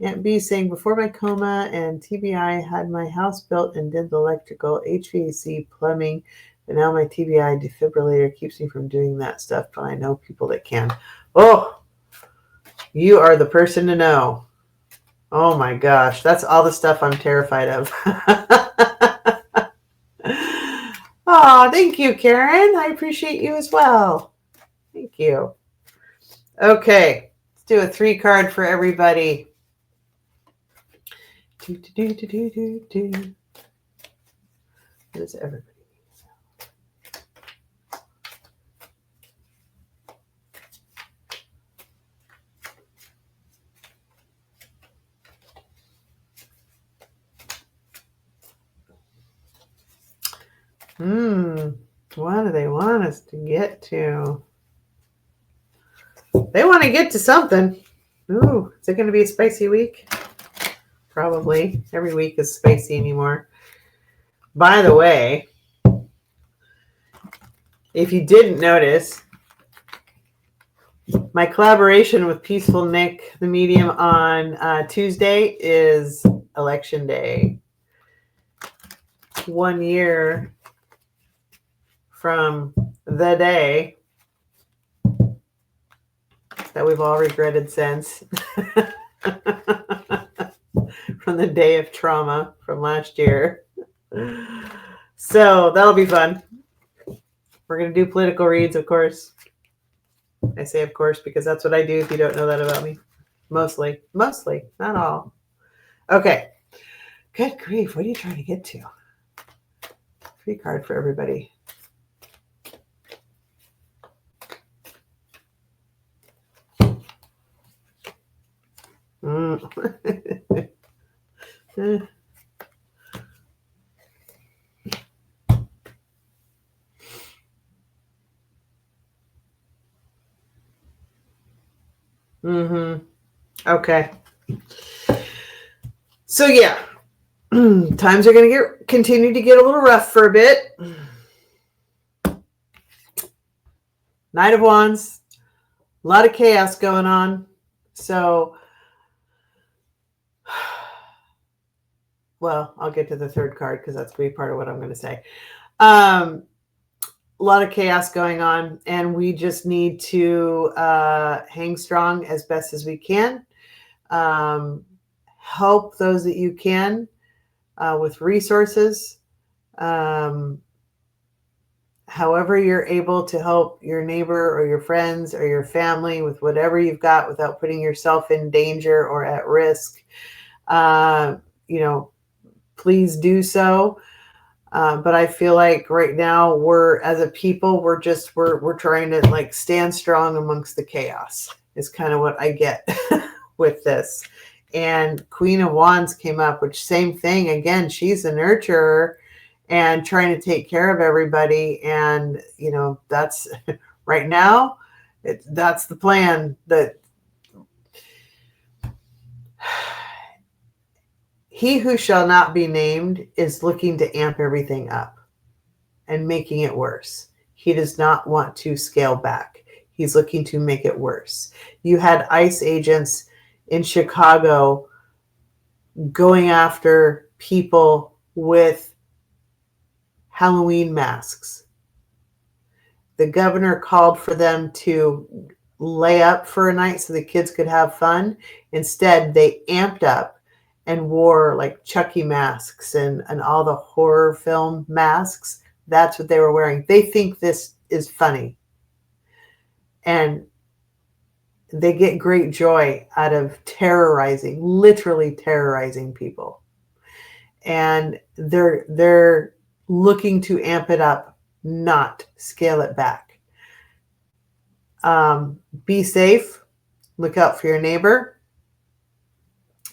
Aunt B saying, before my coma and TBI, had my house built and did the electrical, HVAC, plumbing, but now my TBI defibrillator keeps me from doing that stuff, but I know people that can. Oh, you are the person to know. Oh my gosh, that's all the stuff I'm terrified of. Oh, thank you, Karen. I appreciate you as well. Thank you. Okay, let's do a 3-card for everybody. What does everybody What do they want us to get to? They want to get to something. Ooh, is it going to be a spicy week? Probably. Every week is spicy anymore. By the way, if you didn't notice, my collaboration with Peaceful Nick, the medium, on Tuesday is Election Day. 1 year from the day that we've all regretted since. From the day of trauma from last year. So that'll be fun. We're going to do political reads, of course. I say of course because that's what I do if you don't know that about me. Mostly, not all. Okay. Good grief. What are you trying to get to? Free card for everybody. Okay. So yeah, times are going to continue to get a little rough for a bit. Knight of Wands, a lot of chaos going on. So, well, I'll get to the third card because that's going to be part of what I'm going to say. A lot of chaos going on, and we just need to hang strong as best as we can. Help those that you can with resources. However you're able to help your neighbor or your friends or your family with whatever you've got without putting yourself in danger or at risk, please do so. But I feel like right now we're, as a people, we're trying to like stand strong amongst the chaos is kind of what I get with this. And Queen of Wands came up, which same thing. Again, she's a nurturer and trying to take care of everybody. And, that's right now, that's the plan. That he who shall not be named is looking to amp everything up and making it worse. He does not want to scale back. He's looking to make it worse. You had ICE agents in Chicago going after people with Halloween masks. The governor called for them to lay up for a night so the kids could have fun. Instead, they amped up and wore like Chucky masks and all the horror film masks. That's what they were wearing. They think this is funny. And they get great joy out of literally terrorizing people. And they're looking to amp it up, not scale it back. Be safe. Look out for your neighbor.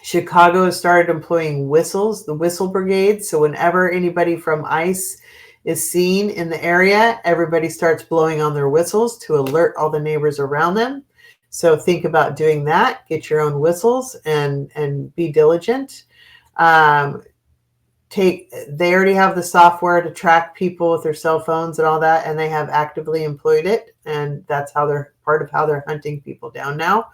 Chicago has started employing whistles, the whistle brigade. So whenever anybody from ICE is seen in the area, everybody starts blowing on their whistles to alert all the neighbors around them. So think about doing that. Get your own whistles and be diligent. They already have the software to track people with their cell phones and all that, and they have actively employed it. And that's how they're part of how they're hunting people down now.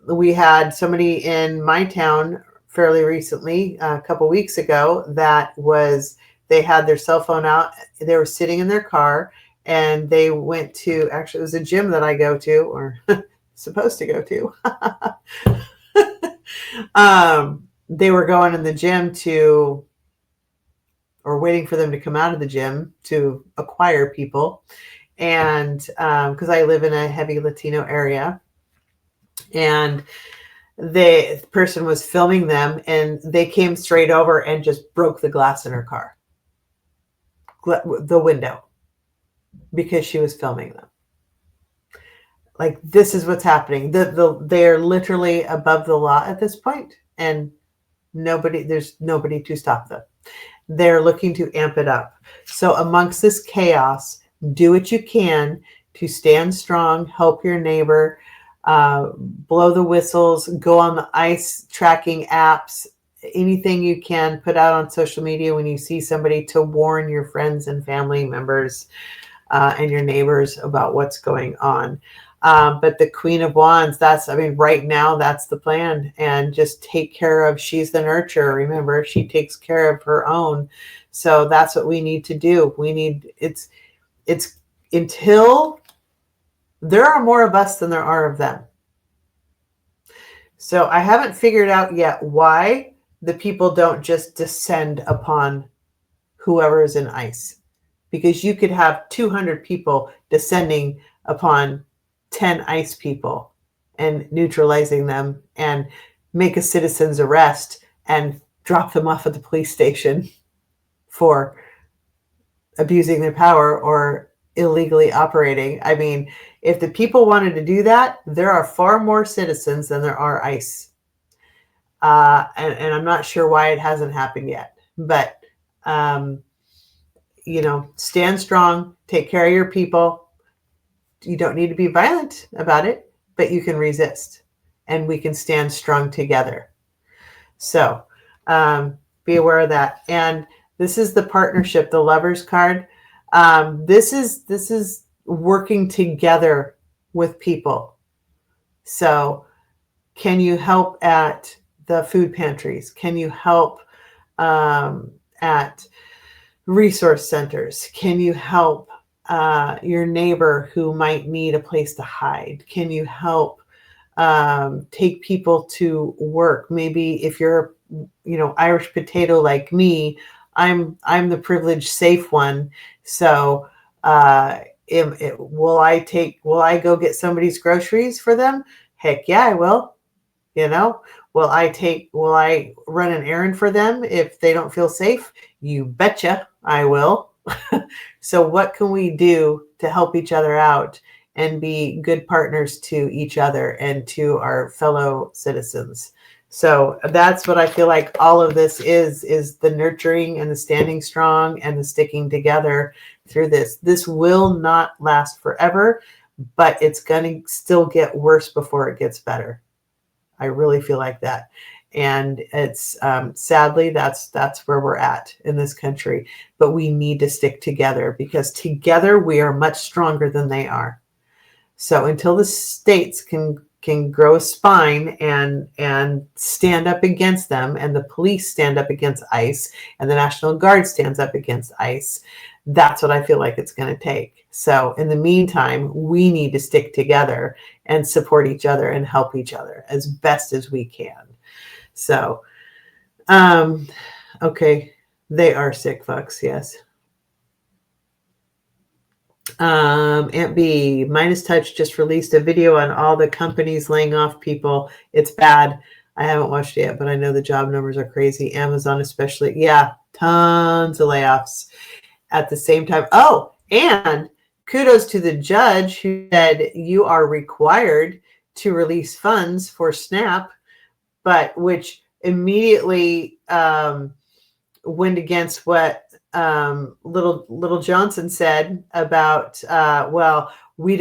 We had somebody in my town fairly recently, a couple weeks ago, they had their cell phone out. They were sitting in their car and they went to, actually it was a gym that I go to, or supposed to go to. They were going in the gym or waiting for them to come out of the gym to acquire people. And because I live in a heavy Latino area, and the person was filming them and they came straight over and just broke the glass in her car, the window, because she was filming them. Like, this is what's happening. They're literally above the law at this point, and there's nobody to stop them. they're looking to amp it up. So amongst this chaos, do what you can to stand strong, help your neighbor, blow the whistles, go on the ice tracking apps, anything you can put out on social media when you see somebody to warn your friends and family members and your neighbors about what's going on. But the Queen of Wands, right now, that's the plan. And just take care of, she's the nurturer. Remember, she takes care of her own. So that's what we need to do. It's until there are more of us than there are of them. So I haven't figured out yet why the people don't just descend upon whoever is in ice. Because you could have 200 people descending upon 10 ice people and neutralizing them and make a citizen's arrest and drop them off at the police station for abusing their power or illegally operating. I mean, if the people wanted to do that, there are far more citizens than there are ice. And I'm not sure why it hasn't happened yet. But, stand strong, take care of your people. You don't need to be violent about it, but you can resist and we can stand strong together. So be aware of that. And this is the partnership, the Lovers card. This is working together with people. So can you help at the food pantries? Can you help at resource centers? Can you help your neighbor who might need a place to hide? Can you help take people to work? Maybe if you're, Irish potato like me, I'm the privileged safe one. So will I go get somebody's groceries for them? Heck yeah, I will. Will I run an errand for them if they don't feel safe? You betcha I will. So what can we do to help each other out and be good partners to each other and to our fellow citizens? So that's what I feel like all of this is the nurturing and the standing strong and the sticking together through this. This will not last forever, but it's going to still get worse before it gets better. I really feel like that. And it's sadly, that's where we're at in this country. But we need to stick together because together we are much stronger than they are. So until the states can grow a spine and stand up against them, and the police stand up against ICE, and the National Guard stands up against ICE, that's what I feel like it's going to take. So in the meantime, we need to stick together and support each other and help each other as best as we can. So, okay, they are sick fucks, yes. Aunt B, Minus Touch just released a video on all the companies laying off people. It's bad. I haven't watched it yet, but I know the job numbers are crazy. Amazon especially. Yeah, tons of layoffs at the same time. Oh, and kudos to the judge who said you are required to release funds for SNAP, but which immediately went against what little Johnson said about we're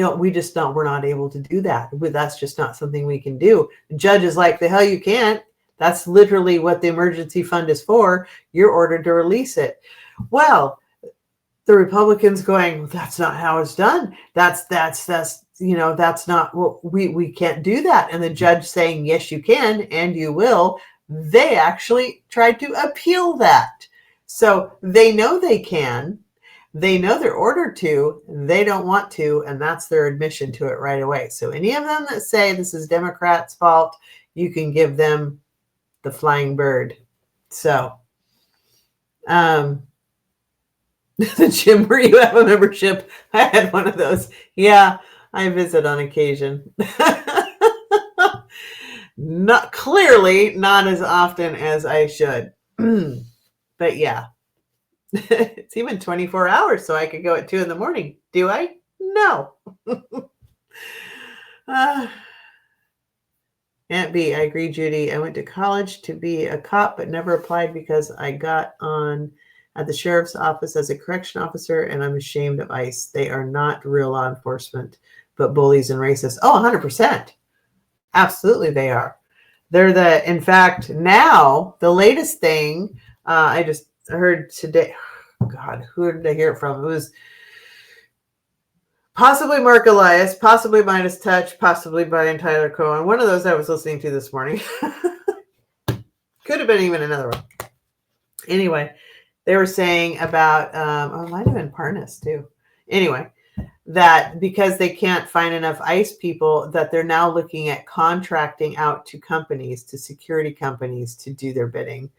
not able to do that. That's just not something we can do. The judge is like, the hell you can't. That's literally what the emergency fund is for. You're ordered to release it. Well, the Republicans going, well, that's not how it's done. That's not what we can't do that. And the judge saying, yes, you can, and you will. They actually tried to appeal that. So they know they can. They know they're ordered to. They don't want to. And that's their admission to it right away. So any of them that say this is Democrats' fault, you can give them the flying bird. So, the gym where you have a membership. I had one of those. Yeah, I visit on occasion. Not as often as I should. But yeah. It's even 24 hours, so I could go at 2 a.m. Do I? No. Aunt B, I agree, Judy. I went to college to be a cop, but never applied because I got on at the sheriff's office as a correction officer, and I'm ashamed of ICE. They are not real law enforcement, but bullies and racists. Oh, 100%. Absolutely, they are. In fact, now the latest thing I just heard today. God, who did I hear it from? It was possibly Mark Elias, possibly Midas Touch, possibly Brian Tyler Cohen. One of those I was listening to this morning. Could have been even another one. Anyway, they were saying about, it might have been Parnas too. Anyway, that because they can't find enough ICE people, that they're now looking at contracting out to companies, to security companies, to do their bidding,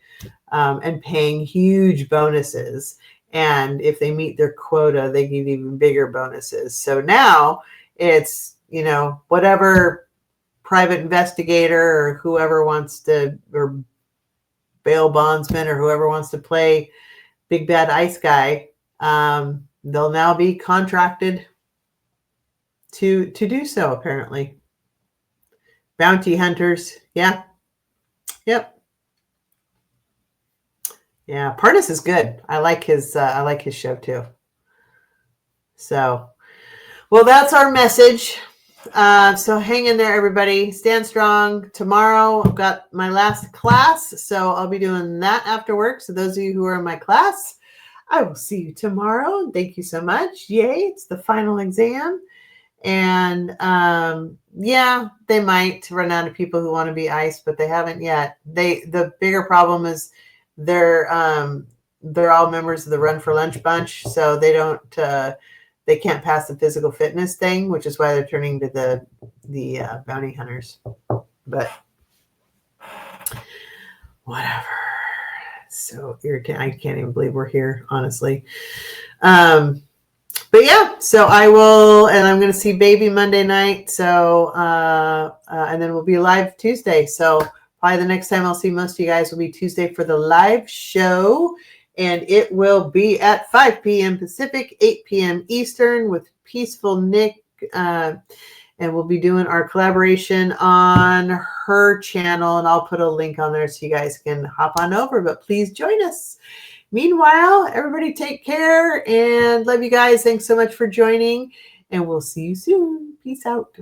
and paying huge bonuses. And if they meet their quota, they give even bigger bonuses. So now it's, whatever private investigator or whoever wants to, or bail bondsman or whoever wants to play big bad ICE guy, they'll now be contracted to do so, apparently. Bounty hunters. Yeah. Yep. Yeah. Parnas is good. I like his show too. So, well, that's our message. So hang in there, everybody. Stand strong. Tomorrow I've got my last class, so I'll be doing that after work. So those of you who are in my class, I will see you tomorrow. Thank you so much. Yay, it's the final exam. And yeah, they might run out of people who want to be ICE, but they haven't yet. The bigger problem is they're all members of the Run for Lunch bunch, so they can't pass the physical fitness thing, which is why they're turning to the bounty hunters. But whatever. So irritating. I can't even believe we're here, honestly. But yeah, so I will, and I'm going to see Baby Monday night. So, and then we'll be live Tuesday. So probably the next time I'll see most of you guys will be Tuesday for the live show. And it will be at 5 p.m. Pacific, 8 p.m. Eastern with Peaceful Nick. And we'll be doing our collaboration on her channel. And I'll put a link on there so you guys can hop on over. But please join us. Meanwhile, everybody take care and love you guys. Thanks so much for joining. And we'll see you soon. Peace out.